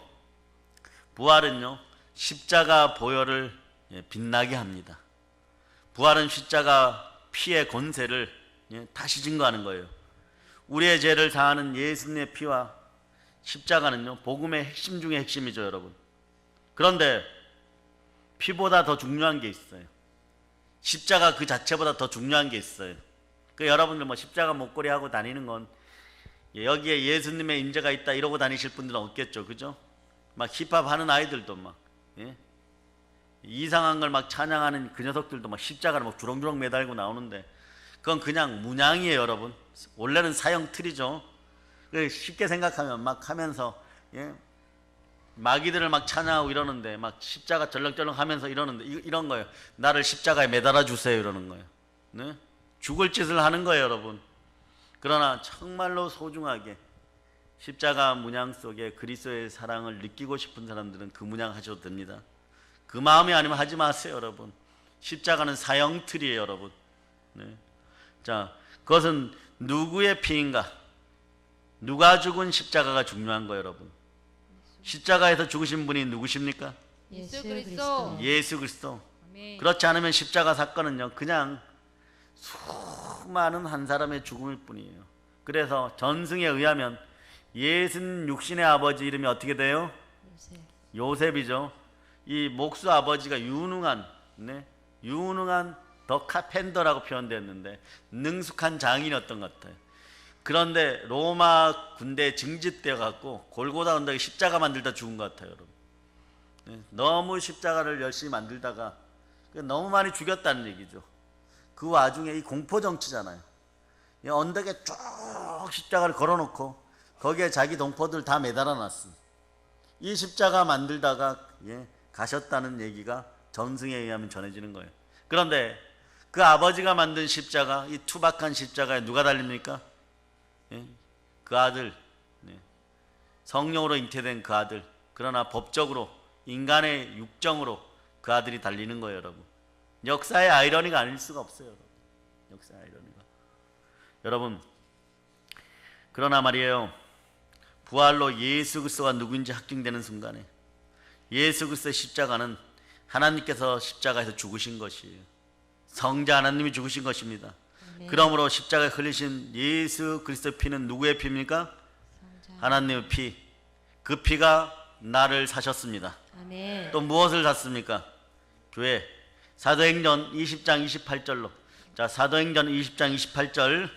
부활은요, 십자가 보혈을 빛나게 합니다. 부활은 십자가 피의 권세를 다시 증거하는 거예요. 우리의 죄를 사하는 예수님의 피와 십자가는요, 복음의 핵심 중에 핵심이죠, 여러분. 그런데 피보다 더 중요한 게 있어요. 십자가 그 자체보다 더 중요한 게 있어요. 그 여러분들 뭐 십자가 목걸이 하고 다니는 건 여기에 예수님의 인재가 있다 이러고 다니실 분들은 없겠죠, 그죠? 막 힙합 하는 아이들도 막 이상한 걸 막 찬양하는 그 녀석들도 막 십자가를 막 주렁주렁 매달고 나오는데, 그건 그냥 문양이에요, 여러분. 원래는 사형 틀이죠. 쉽게 생각하면 막 하면서 마귀들을 막 찬양하고 이러는데, 막 십자가 절렁절렁 하면서 이러는데, 이런 거예요. 나를 십자가에 매달아 주세요 이러는 거예요. 네? 죽을 짓을 하는 거예요, 여러분. 그러나 정말로 소중하게 십자가 문양 속에 그리스도의 사랑을 느끼고 싶은 사람들은 그 문양 하셔도 됩니다. 그 마음이 아니면 하지 마세요, 여러분. 십자가는 사형틀이에요, 여러분. 네. 자, 그것은 누구의 피인가? 누가 죽은 십자가가 중요한 거예요, 여러분. 십자가에서 죽으신 분이 누구십니까? 예수 그리스도. 예수 그리스도. 아멘. 그렇지 않으면 십자가 사건은요, 그냥 수많은 한 사람의 죽음일 뿐이에요. 그래서 전승에 의하면 예수님 육신의 아버지 이름이 어떻게 돼요? 요셉이죠. 이 목수 아버지가 유능한 더 카펜더라고 표현되었는데 능숙한 장인이었던 것 같아요. 그런데 로마 군대에 징집되어 갖고 골고다 언덕에 십자가 만들다 죽은 것 같아요, 여러분. 너무 십자가를 열심히 만들다가 너무 많이 죽였다는 얘기죠. 그 와중에 이 공포 정치잖아요. 이 언덕에 쭉 십자가를 걸어놓고 거기에 자기 동포들 다 매달아 놨어. 이 십자가 만들다가 가셨다는 얘기가 전승에 의하면 전해지는 거예요. 그런데 그 아버지가 만든 십자가, 이 투박한 십자가에 누가 달립니까? 그 아들, 성령으로 잉태된 그 아들. 그러나 법적으로 인간의 육정으로 그 아들이 달리는 거예요, 여러분. 역사의 아이러니가 아닐 수가 없어요, 여러분. 역사의 아이러니가. 여러분, 그러나 말이에요, 부활로 예수 그리스도가 누구인지 확증되는 순간에 예수 그리스도의 십자가는 하나님께서 십자가에서 죽으신 것이에요. 성자 하나님이 죽으신 것입니다. 그러므로 십자가에 흘리신 예수 그리스도의 피는 누구의 피입니까? 하나님의 피. 그 피가 나를 사셨습니다. 아멘. 또 무엇을 샀습니까? 교회. 사도행전 20장 28절로 자, 사도행전 20장 28절.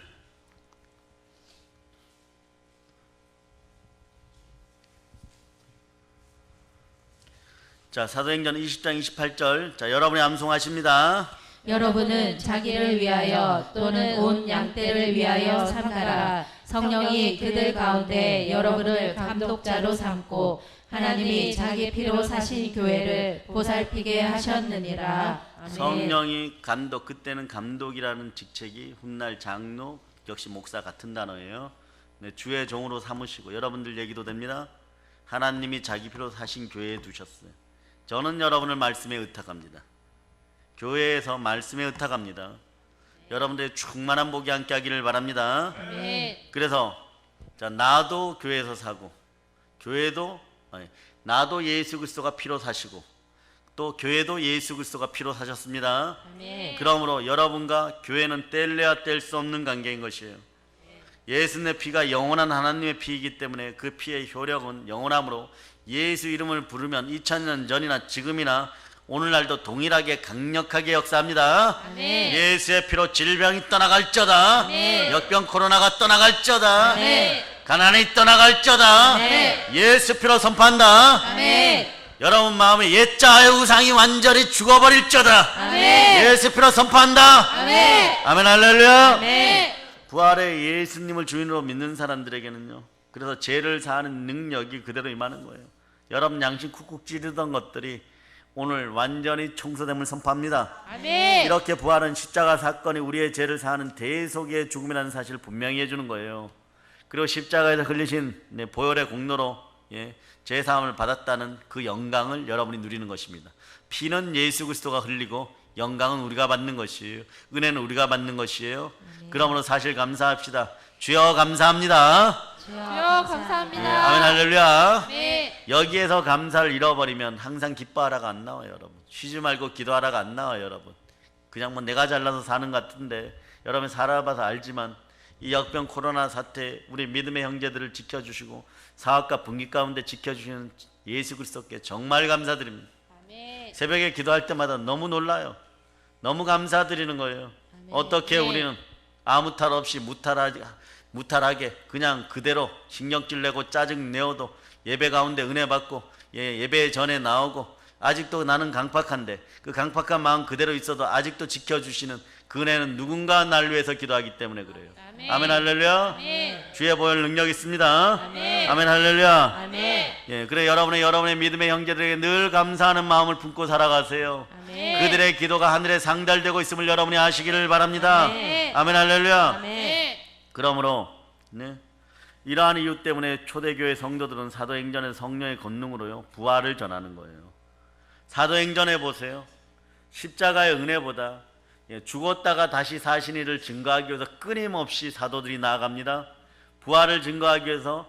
자, 사도행전 20장 28절. 자, 여러분이 암송하십니다. 여러분은 자기를 위하여 또는 온 양떼를 위하여 삼가라. 성령이 그들 가운데 여러분을 감독자로 삼고 하나님이 자기 피로 사신 교회를 보살피게 하셨느니라. 아멘. 성령이 감독, 그때는 감독이라는 직책이 훗날 장로, 역시 목사 같은 단어예요. 네, 주의 종으로 삼으시고 여러분들 얘기도 됩니다. 하나님이 자기 피로 사신 교회에 두셨어요. 저는 여러분을 말씀에 의탁합니다. 교회에서 말씀에 의탁합니다. 여러분들의 충만한 복이 함께 하기를 바랍니다. 그래서 자, 나도 교회에서 사고, 교회도 나도 예수 그리스도가 피로 사시고 또 교회도 예수 그리스도가 피로 사셨습니다. 그러므로 여러분과 교회는 뗄래야 뗄 수 없는 관계인 것이에요. 예수님의 피가 영원한 하나님의 피이기 때문에 그 피의 효력은 영원함으로 예수 이름을 부르면 2000년 전이나 지금이나 오늘날도 동일하게 강력하게 역사합니다. 아멘. 예수의 피로 질병이 떠나갈쩌다. 아멘. 역병 코로나가 떠나갈쩌다. 아멘. 가난이 떠나갈쩌다. 아멘. 예수 피로 선포한다. 아멘. 여러분 마음에 옛자의 우상이 완전히 죽어버릴쩌다. 아멘. 예수 피로 선포한다. 아멘. 아멘 할렐루야. 아멘. 부활의 예수님을 주인으로 믿는 사람들에게는요, 그래서 죄를 사하는 능력이 그대로 임하는 거예요. 여러분 양심 쿡쿡 찌르던 것들이 오늘 완전히 청소됨을 선포합니다. 아멘. 이렇게 부활은 십자가 사건이 우리의 죄를 사하는 대속의 죽음이라는 사실을 분명히 해주는 거예요. 그리고 십자가에서 흘리신 보혈의 공로로 죄 사함을 받았다는 그 영광을 여러분이 누리는 것입니다. 피는 예수 그리스도가 흘리고 영광은 우리가 받는 것이에요. 은혜는 우리가 받는 것이에요. 그러므로 사실 감사합시다. 주여 감사합니다. 주여 감사합니다. 아멘 할렐루야. 네. 여기에서 감사를 잃어버리면 항상 기뻐하라가 안 나와요. 여러분 쉬지 말고 기도하라가 안 나와요. 여러분 그냥 뭐 내가 잘나서 사는 것 같은데, 여러분 살아봐서 알지만 이 역병 코로나 사태 우리 믿음의 형제들을 지켜주시고 사업과 분기 가운데 지켜주시는 예수 그리스도께 정말 감사드립니다. 아멘. 새벽에 기도할 때마다 너무 놀라요. 너무 감사드리는 거예요. 어떻게 우리는 아무 탈 없이 무탈하게 그냥 그대로 신경질 내고 짜증 내어도 예배 가운데 은혜 받고 예배 전에 나오고, 아직도 나는 강팍한데 그 강팍한 마음 그대로 있어도 아직도 지켜주시는 그 은혜는 누군가 날 위해서 기도하기 때문에 그래요. 아멘 할렐루야. 아멘. 주의 보혈 능력 있습니다. 아멘. 아멘 할렐루야. 아멘. 그래 여러분의 믿음의 형제들에게 늘 감사하는 마음을 품고 살아가세요. 아멘. 그들의 기도가 하늘에 상달되고 있음을 여러분이 아시기를 바랍니다. 아멘. 아멘 할렐루야. 아멘. 그러므로 이러한 이유 때문에 초대교회 성도들은 사도행전의 성령의 권능으로요 부활을 전하는 거예요. 사도행전에 보세요. 십자가의 은혜보다 죽었다가 다시 사신 이를 증거하기 위해서 끊임없이 사도들이 나아갑니다. 부활을 증거하기 위해서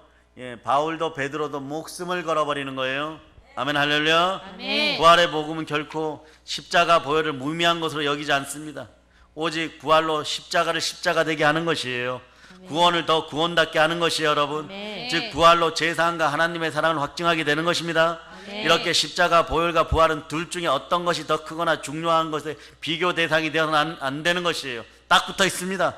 바울도 베드로도 목숨을 걸어버리는 거예요. 아멘 할렐루야. 아멘. 부활의 복음은 결코 십자가 보혈을 무의미한 것으로 여기지 않습니다. 오직 부활로 십자가를 십자가 되게 하는 것이에요. 구원을 더 구원답게 하는 것이에요. 여러분 즉 부활로 제사함과 하나님의 사랑을 확증하게 되는 것입니다. 이렇게 십자가 보혈과 부활은 둘 중에 어떤 것이 더 크거나 중요한 것에 비교 대상이 되어서는 안 되는 것이에요. 딱 붙어 있습니다.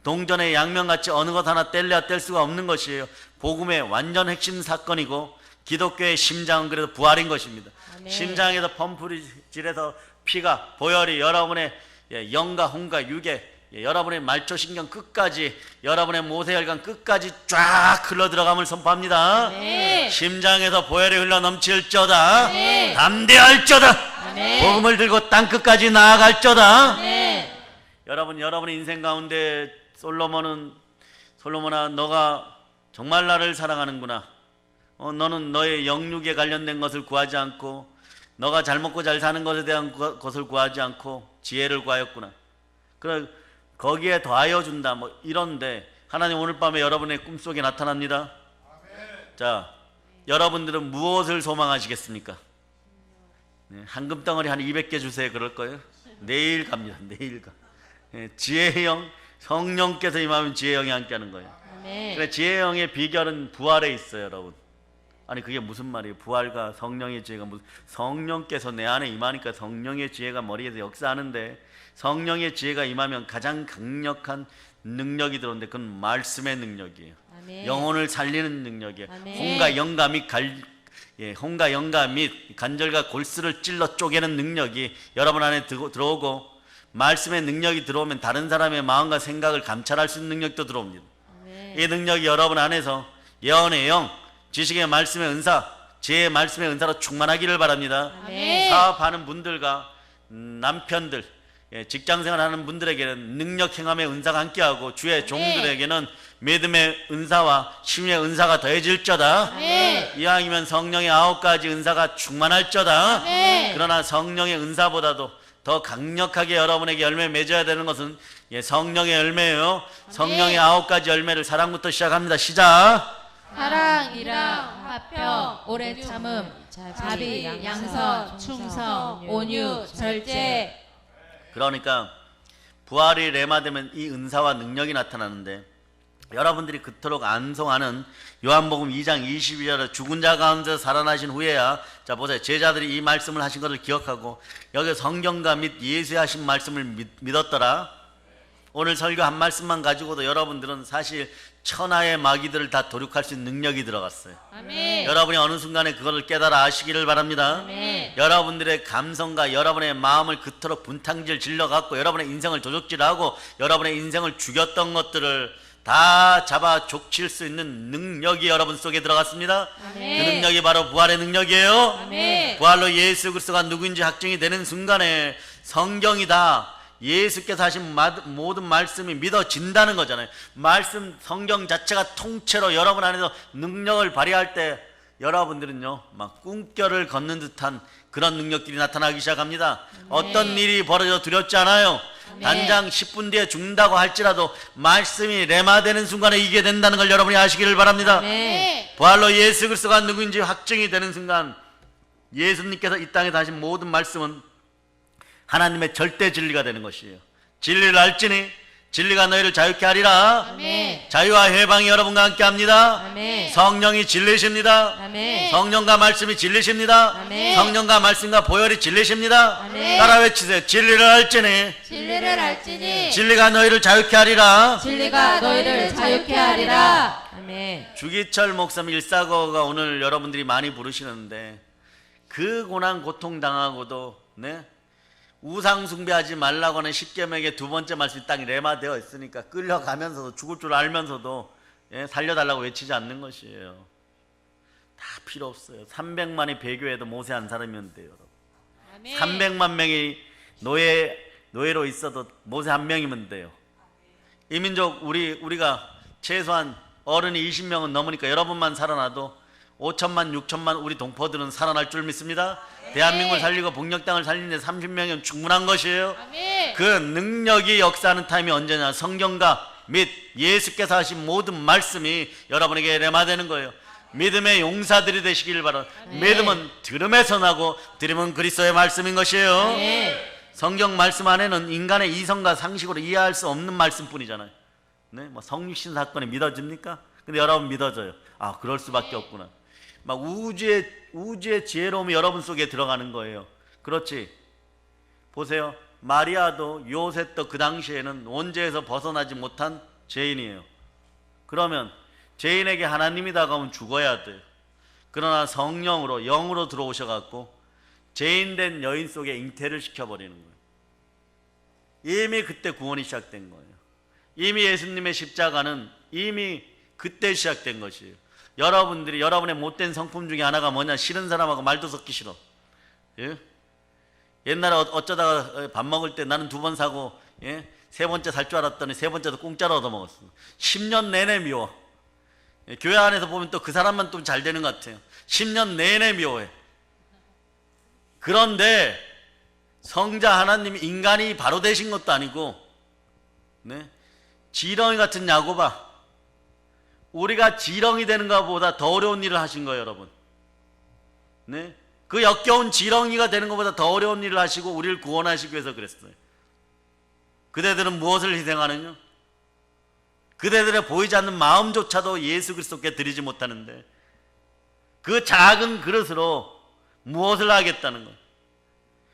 동전의 양면같이 어느 것 하나 뗄래야 뗄 수가 없는 것이에요. 복음의 완전 핵심 사건이고 기독교의 심장은 그래서 부활인 것입니다. 심장에서 펌프질에서 피가 보혈이 여러분의 영과 혼과 육에 여러분의 말초신경 끝까지 여러분의 모세혈관 끝까지 쫙 흘러 들어감을 선포합니다. 심장에서 보혈이 흘러 넘칠저다. 담대할저다. 복음을 들고 땅 끝까지 나아갈저다. 여러분의 인생 가운데 솔로몬아 너가 정말 나를 사랑하는구나. 너는 너의 영육에 관련된 것을 구하지 않고 너가 잘 먹고 잘 사는 것에 대한 것을 구하지 않고 지혜를 구하였구나. 그래 거기에 더하여 준다 이런데 하나님 오늘 밤에 여러분의 꿈속에 나타납니다. 자, 여러분들은 무엇을 소망하시겠습니까? 한금덩어리 한 200개 주세요. 그럴 거예요? 내일 갑니다. 내일 가. 지혜의 영, 성령께서 임하면 지혜의 영이 함께 하는 거예요. 그래 지혜의 영의 비결은 부활에 있어요. 여러분 아니 그게 무슨 말이에요? 부활과 성령의 지혜가 무슨, 성령께서 내 안에 임하니까 성령의 지혜가 머리에서 역사하는데 성령의 지혜가 임하면 가장 강력한 능력이 들어오는데 그건 말씀의 능력이에요. 아멘. 영혼을 살리는 능력이에요. 아멘. 홍과 영가 및 관절과 골수를 찔러 쪼개는 능력이 여러분 안에 들어오고, 말씀의 능력이 들어오면 다른 사람의 마음과 생각을 감찰할 수 있는 능력도 들어옵니다. 아멘. 이 능력이 여러분 안에서 예언의 영, 지식의 말씀의 은사, 지혜의 말씀의 은사로 충만하기를 바랍니다. 아멘. 사업하는 분들과 남편들, 직장생활하는 분들에게는 능력 행함의 은사가 함께하고, 주의 종들에게는 믿음의 은사와 심령의 은사가 더해질저다. 이왕이면 성령의 9가지 은사가 충만할저다. 그러나 성령의 은사보다도 더 강력하게 여러분에게 열매 맺어야 되는 것은 성령의 열매예요. 성령의 9가지 열매를 사랑부터 시작합니다. 시작. 사랑, 일랑, 화평, 오래 참음, 자비, 양선, 충성, 온유, 절제. 그러니까 부활이 레마되면 이 은사와 능력이 나타나는데, 여러분들이 그토록 안송하는 요한복음 2장 22절에 죽은 자 가운데 살아나신 후에야, 자 보세요, 제자들이 이 말씀을 하신 것을 기억하고 여기 성경과 및 예수의 하신 말씀을 믿었더라. 오늘 설교 한 말씀만 가지고도 여러분들은 사실 천하의 마귀들을 다 도륙할 수 있는 능력이 들어갔어요. 아멘. 여러분이 어느 순간에 그것을 깨달아 아시기를 바랍니다. 아멘. 여러분들의 감성과 여러분의 마음을 그토록 분탕질 질러갖고 여러분의 인생을 도적질하고 여러분의 인생을 죽였던 것들을 다 잡아 족칠 수 있는 능력이 여러분 속에 들어갔습니다. 아멘. 그 능력이 바로 부활의 능력이에요. 아멘. 부활로 예수 그리스도가 누구인지 확정이 되는 순간에 성경이다, 예수께서 하신 모든 말씀이 믿어진다는 거잖아요. 말씀 성경 자체가 통째로 여러분 안에서 능력을 발휘할 때 여러분들은요 막 꿈결을 걷는 듯한 그런 능력들이 나타나기 시작합니다. 어떤 일이 벌어져 두렵지 않아요. 단장 10분 뒤에 죽는다고 할지라도 말씀이 레마되는 순간에 이기게 된다는 걸 여러분이 아시기를 바랍니다. 부활로 예수 그리스도가 누구인지 확정이 되는 순간 예수님께서 이 땅에 하신 모든 말씀은 하나님의 절대 진리가 되는 것이에요. 진리를 알지니 진리가 너희를 자유케 하리라. 아멘. 자유와 해방이 여러분과 함께 합니다. 아멘. 성령이 진리십니다. 아멘. 성령과 말씀이 진리십니다. 아멘. 성령과 말씀과 보혈이 진리십니다. 아멘. 따라 외치세요. 진리를 알지니 진리를 알지니 진리가 너희를 자유케 하리라. 진리가 너희를 자유케 하리라. 아멘. 주기철 목사님 일사거가 오늘 여러분들이 많이 부르시는데, 그 고난 고통 당하고도 우상 숭배하지 말라고 하는 십계명의 두 번째 말씀이 딱 레마되어 있으니까 끌려가면서도 죽을 줄 알면서도 살려달라고 외치지 않는 것이에요. 다 필요 없어요. 300만이 배교해도 모세 한 사람이면 돼요. 아멘. 300만 명이 노예로 있어도 모세 한 명이면 돼요. 이 민족 우리가 최소한 어른이 20명은 넘으니까 여러분만 살아나도 5천만 6천만 우리 동포들은 살아날 줄 믿습니다. 대한민국을 살리고 복력당을 살리는데 30명이면 충분한 것이에요. 아멘. 그 능력이 역사하는 타임이 언제냐? 성경과 및 예수께서 하신 모든 말씀이 여러분에게 레마되는 거예요. 믿음의 용사들이 되시길 바랍니다. 믿음은 들음에서 나고 들음은 그리스도의 말씀인 것이에요. 아멘. 성경 말씀 안에는 인간의 이성과 상식으로 이해할 수 없는 말씀뿐이잖아요. 뭐 성육신 사건이 믿어집니까? 근데 여러분 믿어져요. 아, 그럴 수밖에 없구나. 막 우주의 지혜로움이 여러분 속에 들어가는 거예요. 그렇지. 보세요. 마리아도 요셉도 그 당시에는 원죄에서 벗어나지 못한 죄인이에요. 그러면 죄인에게 하나님이 다가오면 죽어야 돼요. 그러나 성령으로 영으로 들어오셔갖고 죄인된 여인 속에 잉태를 시켜버리는 거예요. 이미 그때 구원이 시작된 거예요. 이미 예수님의 십자가는 이미 그때 시작된 것이에요. 여러분들이 여러분의 못된 성품 중에 하나가 뭐냐? 싫은 사람하고 말도 섞기 싫어. 옛날에 어쩌다가 밥 먹을 때 나는 2번 사고 세 번째 살 줄 알았더니 세 번째도 공짜로 얻어먹었어. 10년 내내 미워. 교회 안에서 보면 또 그 사람만 좀 잘 되는 것 같아요. 10년 내내 미워해. 그런데 성자 하나님이 인간이 바로 되신 것도 아니고 지렁이 같은 야고바, 우리가 지렁이 되는 것보다 더 어려운 일을 하신 거예요, 여러분. 그 역겨운 지렁이가 되는 것보다 더 어려운 일을 하시고 우리를 구원하시기 위해서 그랬어요. 그대들은 무엇을 희생하느냐? 그대들의 보이지 않는 마음조차도 예수 그리스도께 드리지 못하는데 그 작은 그릇으로 무엇을 하겠다는 거예요?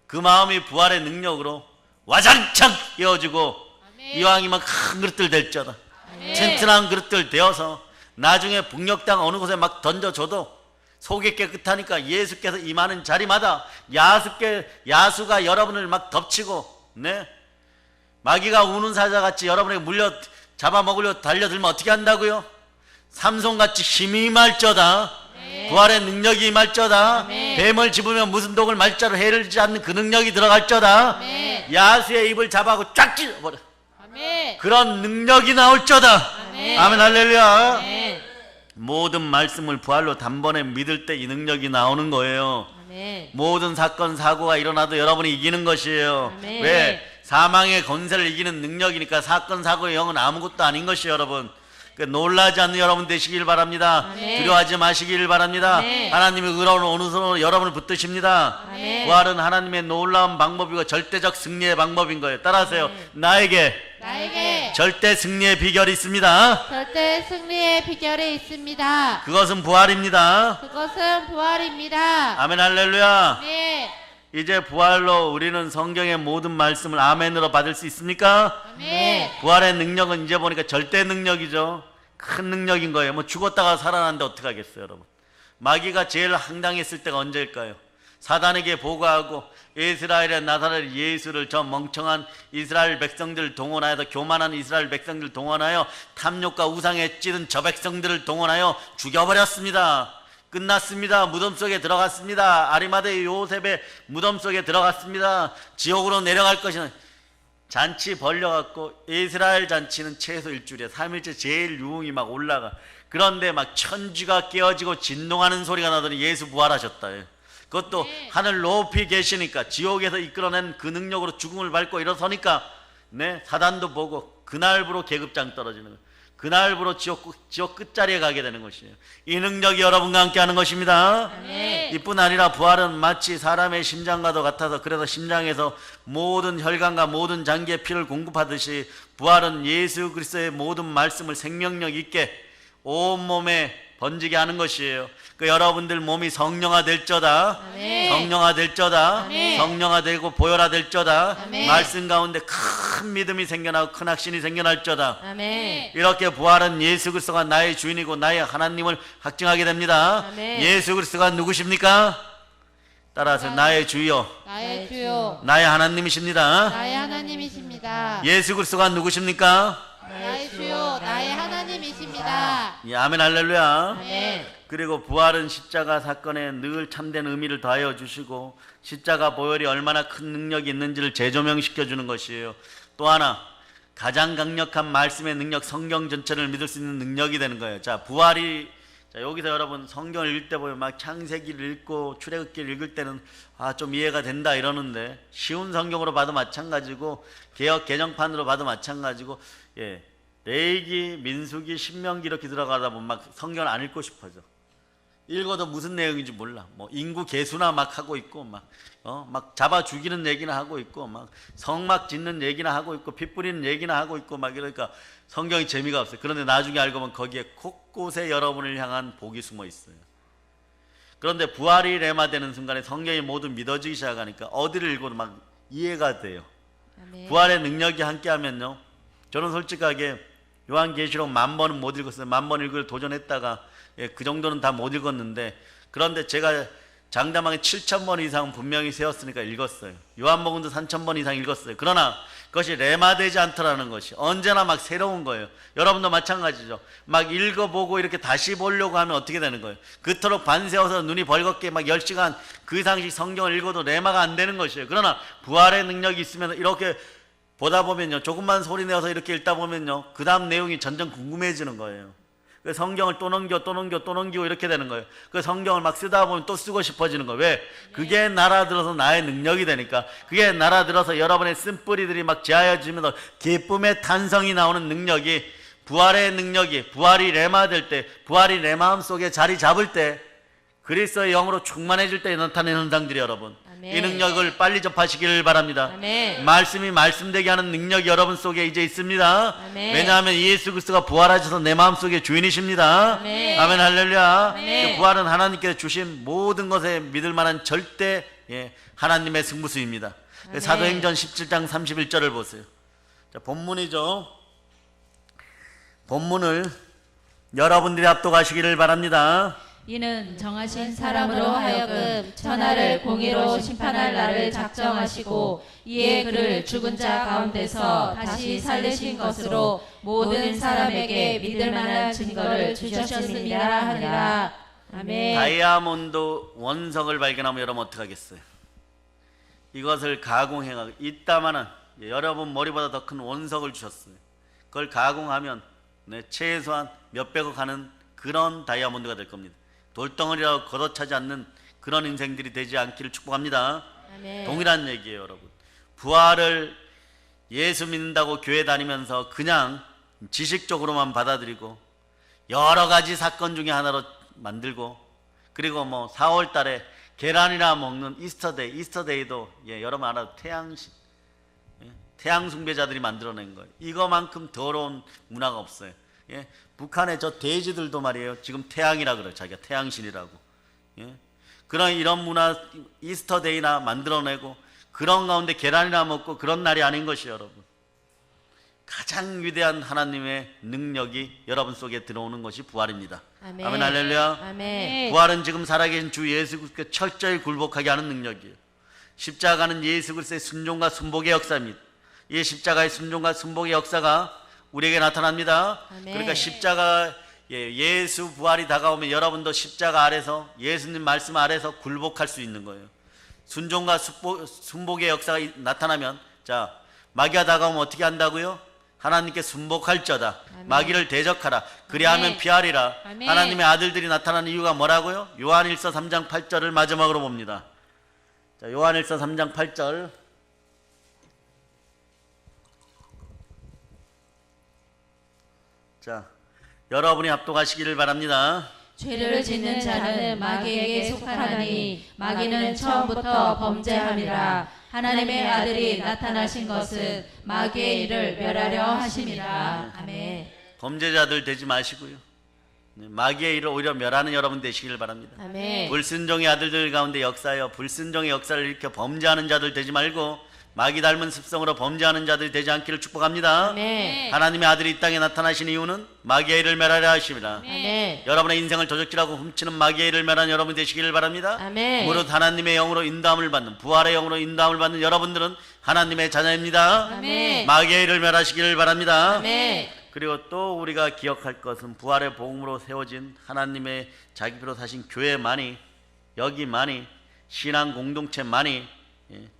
그 마음이 부활의 능력으로 와장창 깨어지고 아멘. 이왕이면 큰 그릇들 될지어다. 아멘. 튼튼한 그릇들 되어서 나중에 북녘 땅 어느 곳에 막 던져줘도 속이 깨끗하니까 예수께서 임하는 자리마다 야수가 여러분을 막 덮치고, 네? 마귀가 우는 사자같이 여러분에게 물려 잡아먹으려 달려들면 어떻게 한다고요? 삼손같이 힘이 임할저다. 부활의 능력이 임할저다. 뱀을 집으면 무슨 독을 말자로 해를 지지 않는 그 능력이 들어갈저다. 아멘. 야수의 입을 잡아고 쫙 찢어버려. 아멘. 그런 능력이 나올저다. 아멘. 아멘 할렐루야. 아멘. 모든 말씀을 부활로 단번에 믿을 때 이 능력이 나오는 거예요. 아멘. 모든 사건 사고가 일어나도 여러분이 이기는 것이에요. 아멘. 왜? 사망의 권세를 이기는 능력이니까 사건 사고의 영은 아무것도 아닌 것이 여러분. 놀라지 않는 여러분 되시길 바랍니다. 아멘. 두려워하지 마시길 바랍니다. 아멘. 하나님의 의로운 어느 손으로 여러분을 붙드십니다. 아멘. 부활은 하나님의 놀라운 방법이고 절대적 승리의 방법인 거예요. 따라하세요. 아멘. 나에게 절대 승리의 비결이 있습니다. 절대 승리의 비결이 있습니다. 그것은 부활입니다. 그것은 부활입니다. 아멘 할렐루야. 아멘. 이제 부활로 우리는 성경의 모든 말씀을 아멘으로 받을 수 있습니까? 아멘. 부활의 능력은 이제 보니까 절대 능력이죠. 큰 능력인 거예요. 뭐 죽었다가 살아났는데 어떡하겠어요, 여러분. 마귀가 제일 황당했을 때가 언제일까요? 사단에게 보고하고 이스라엘의 나사렛 예수를 저 멍청한 이스라엘 백성들을 동원하여, 교만한 이스라엘 백성들을 동원하여 탐욕과 우상에 찌든 저 백성들을 동원하여 죽여버렸습니다. 끝났습니다. 무덤 속에 들어갔습니다. 아리마대 요셉의 무덤 속에 들어갔습니다. 지옥으로 내려갈 것이는 잔치 벌려갖고 이스라엘 잔치는 최소 일주일에 3일째 제일 유흥이 막 올라가. 그런데 막 천지가 깨어지고 진동하는 소리가 나더니 예수 부활하셨다. 그것도 하늘 높이 계시니까 지옥에서 이끌어낸 그 능력으로 죽음을 밟고 일어서니까, 네, 사단도 보고 그날부로 계급장 떨어지는 거예요. 그날부로 지옥 끝자리에 가게 되는 것이에요. 이 능력이 여러분과 함께 하는 것입니다. 아멘. 이뿐 아니라 부활은 마치 사람의 심장과도 같아서, 그래서 심장에서 모든 혈관과 모든 장기의 피를 공급하듯이 부활은 예수 그리스도의 모든 말씀을 생명력 있게 온몸에 번지게 하는 것이에요. 그 여러분들 몸이 성령화 될저다. 아멘. 성령화 될저다. 아멘. 성령화 되고 보혈화 될저다. 아멘. 말씀 가운데 큰 믿음이 생겨나고 큰 확신이 생겨날저다. 아멘. 이렇게 부활은 예수 그리스도가 나의 주인이고 나의 하나님을 확증하게 됩니다. 아멘. 예수 그리스도가 누구십니까? 따라서 나의 주여, 나의 주요, 나의 하나님이십니다. 나의 하나님이십니다. 예수 그리스도가 누구십니까? 나의 주요, 나의 하나님이십니다. 예, 아멘 할렐루야. 아멘. 그리고 부활은 십자가 사건에 늘 참된 의미를 더하여 주시고 십자가 보혈이 얼마나 큰 능력이 있는지를 재조명시켜 주는 것이에요. 또 하나, 가장 강력한 말씀의 능력, 성경 전체를 믿을 수 있는 능력이 되는 거예요. 자, 부활이, 자, 여기서 여러분 성경을 읽을 때 보면 막 창세기를 읽고 출애굽기를 읽을 때는 좀 이해가 된다 이러는데, 쉬운 성경으로 봐도 마찬가지고 개역 개정판으로 봐도 마찬가지고, 예, 레위기, 민수기, 신명기 이렇게 들어가다 보면 막 성경을 안 읽고 싶어져. 읽어도 무슨 내용인지 몰라. 뭐 인구 계수나 막 하고 있고, 막 잡아 죽이는 얘기나 하고 있고, 막 성막 짓는 얘기나 하고 있고, 피 뿌리는 얘기나 하고 있고, 막 이러니까 성경이 재미가 없어요. 그런데 나중에 알고 보면 거기에 곳곳에 여러분을 향한 복이 숨어 있어요. 그런데 부활이 레마되는 순간에 성경이 모두 믿어지기 시작하니까 어디를 읽어도 막 이해가 돼요. 아멘. 부활의 능력이 함께하면요, 저는 솔직하게 요한계시록 10,000번은 못 읽었어요. 10,000번 읽을 도전했다가, 예, 그 정도는 다 못 읽었는데, 그런데 제가 장담하게 7,000번 이상 분명히 세웠으니까 읽었어요. 요한복음도 3,000번 이상 읽었어요. 그러나 그것이 레마되지 않더라는 것이 언제나 막 새로운 거예요. 여러분도 마찬가지죠. 막 읽어보고 이렇게 다시 보려고 하면 어떻게 되는 거예요? 그토록 반세워서 눈이 벌겋게 막 10시간 그 이상씩 성경을 읽어도 레마가 안 되는 것이에요. 그러나 부활의 능력이 있으면 이렇게 보다 보면요, 조금만 소리 내어서 이렇게 읽다 보면요, 그 다음 내용이 점점 궁금해지는 거예요. 그 성경을 또 넘기고 이렇게 되는 거예요. 그 성경을 막 쓰다 보면 또 쓰고 싶어지는 거예요. 왜? 그게 날아들어서 나의 능력이 되니까. 그게 날아들어서 여러분의 쓴뿌리들이 막 제하여지면서 기쁨의 탄성이 나오는 능력이, 부활의 능력이, 부활이 레마될 때, 부활이 내 마음속에 자리 잡을 때, 그리스도의 영으로 충만해질 때 나타나는 현상들이, 여러분, 아멘. 이 능력을 빨리 접하시기를 바랍니다. 아멘. 말씀이 말씀되게 하는 능력이 여러분 속에 이제 있습니다. 아멘. 왜냐하면 예수 그리스도가 부활하셔서 내 마음속에 주인이십니다. 아멘. 아멘 할렐루야. 아멘. 그 부활은 하나님께서 주신 모든 것에 믿을 만한 절대, 예, 하나님의 승부수입니다. 아멘. 사도행전 17장 31절을 보세요. 자, 본문이죠. 본문을 여러분들이 합독하시기를 바랍니다. 이는 정하신 사람으로 하여금 천하를 공의로 심판할 날을 작정하시고 이에 그를 죽은 자 가운데서 다시 살리신 것으로 모든 사람에게 믿을 만한 증거를 주셨음이라 하니라. 아멘. 다이아몬드 원석을 발견하면 여러분 어떻게 하겠어요? 이것을 가공해가 이따만은 여러분 머리보다 더 큰 원석을 주셨어요. 그걸 가공하면 최소한 몇백억 하는 그런 다이아몬드가 될 겁니다. 돌덩어리라고 걷어차지 않는 그런 인생들이 되지 않기를 축복합니다. 아멘. 동일한 얘기예요, 여러분. 부활을 예수 믿는다고 교회 다니면서 그냥 지식적으로만 받아들이고 여러 가지 사건 중에 하나로 만들고, 그리고 뭐 4월 달에 계란이나 먹는 이스터데이도 여러분 알아도 태양 숭배자들이 만들어낸 거예요. 이거만큼 더러운 문화가 없어요. 북한의 저 돼지들도 말이에요, 지금 태양이라 그래요. 자기가 태양신이라고. 그런 이런 문화 이스터데이나 만들어내고 그런 가운데 계란이나 먹고 그런 날이 아닌 것이요, 여러분. 가장 위대한 하나님의 능력이 여러분 속에 들어오는 것이 부활입니다. 아멘. 아멘, 할렐루야. 아멘. 부활은 지금 살아계신 주 예수 그리스도께 철저히 굴복하게 하는 능력이에요. 십자가는 예수 그리스도의 순종과 순복의 역사입니다. 이 십자가의 순종과 순복의 역사가 우리에게 나타납니다. 아멘. 그러니까 십자가 예수 부활이 다가오면 여러분도 십자가 아래서 예수님 말씀 아래서 굴복할 수 있는 거예요. 순종과 순복의 역사가 나타나면, 자, 마귀가 다가오면 어떻게 한다고요? 하나님께 순복할저다. 아멘. 마귀를 대적하라. 그리하면 아멘. 피하리라. 아멘. 하나님의 아들들이 나타나는 이유가 뭐라고요? 요한일서 3장 8절을 마지막으로 봅니다. 자, 요한일서 3장 8절. 자, 여러분이 합독하시기를 바랍니다. 죄를 짓는 자는 마귀에게 속하나니 마귀는 처음부터 범죄함이라. 하나님의 아들이 나타나신 것은 마귀의 일을 멸하려 하심이라. 아멘. 범죄자들 되지 마시고요. 마귀의 일을 오히려 멸하는 여러분 되시기를 바랍니다. 아멘. 불순종의 아들들 가운데 역사하여 불순종의 역사를 일으켜 범죄하는 자들 되지 말고 마귀 닮은 습성으로 범죄하는 자들이 되지 않기를 축복합니다. 아멘. 하나님의 아들이 이 땅에 나타나신 이유는 마귀의 일을 멸하려 하심이라. 아멘. 여러분의 인생을 도적질하고 훔치는 마귀의 일을 멸하는 여러분 되시기를 바랍니다. 아멘. 무릇 하나님의 영으로 인도함을 받는, 부활의 영으로 인도함을 받는 여러분들은 하나님의 자녀입니다. 아멘. 마귀의 일을 멸하시기를 바랍니다. 아멘. 그리고 또 우리가 기억할 것은 부활의 복음으로 세워진 하나님의 자기 피로 사신 교회만이, 여기만이, 신앙 공동체만이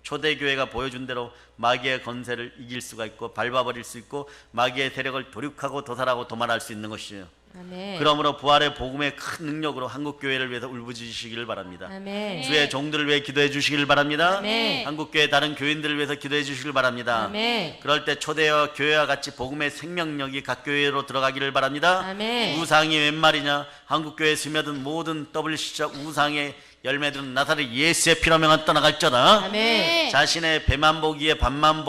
초대교회가 보여준 대로 마귀의 건세를 이길 수가 있고 밟아버릴 수 있고 마귀의 세력을 도륙하고 도살하고 도말할 수 있는 것이에요. 아멘. 그러므로 부활의 복음의 큰 능력으로 한국교회를 위해서 울부짖으시기를 바랍니다. 아멘. 주의 종들을 위해 기도해 주시기를 바랍니다. 아멘. 한국교회 다른 교인들을 위해서 기도해 주시기를 바랍니다. 아멘. 그럴 때 초대와 교회와 같이 복음의 생명력이 각 교회로 들어가기를 바랍니다. 아멘. 우상이 웬 말이냐? 한국교회에 스며든 모든 WC자 우상의 열매들은 나사렛 예수의 피로 명한 떠나갈저다. 아멘. 자신의 배만 보기에 반만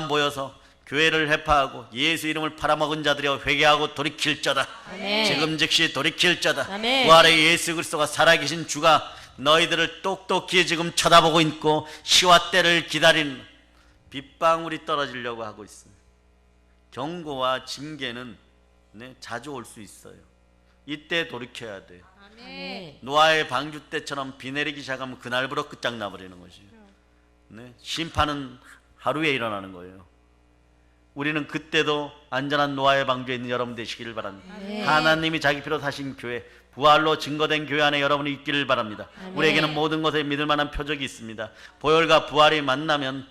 보여서 교회를 해파하고 예수 이름을 팔아먹은 자들이여 회개하고 돌이킬저다. 아멘. 지금 즉시 돌이킬저다. 아멘. 부활의 예수 그리스도가 살아계신 주가 너희들을 똑똑히 지금 쳐다보고 있고 시와 때를 기다리는 빗방울이 떨어지려고 하고 있어요. 경고와 징계는 자주 올 수 있어요. 이때 돌이켜야 돼요. 아멘. 노아의 방주 때처럼 비 내리기 시작하면 그날부터 끝장나버리는 것이에요. 심판은 하루에 일어나는 거예요. 우리는 그때도 안전한 노아의 방주에 있는 여러분 되시기를 바랍니다. 아멘. 하나님이 자기 피로 사신 교회, 부활로 증거된 교회 안에 여러분이 있기를 바랍니다. 아멘. 우리에게는 모든 것에 믿을 만한 표적이 있습니다. 보혈과 부활이 만나면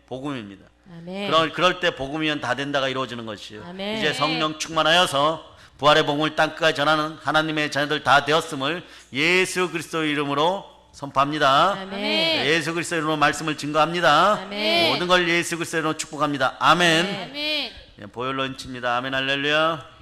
복음입니다. 아멘. 그럴 때 복음이면 다 된다가 이루어지는 것이에요. 아멘. 이제 성령 충만하여서 부활의 복음을 땅끝까지 전하는 하나님의 자녀들 다 되었음을 예수 그리스도 이름으로 선포합니다. 아멘. 예수 그리스도 이름으로 말씀을 증거합니다. 아멘. 모든 걸 예수 그리스도 이름으로 축복합니다. 아멘. 아멘. 보혈로 인칩니다. 아멘 할렐루야.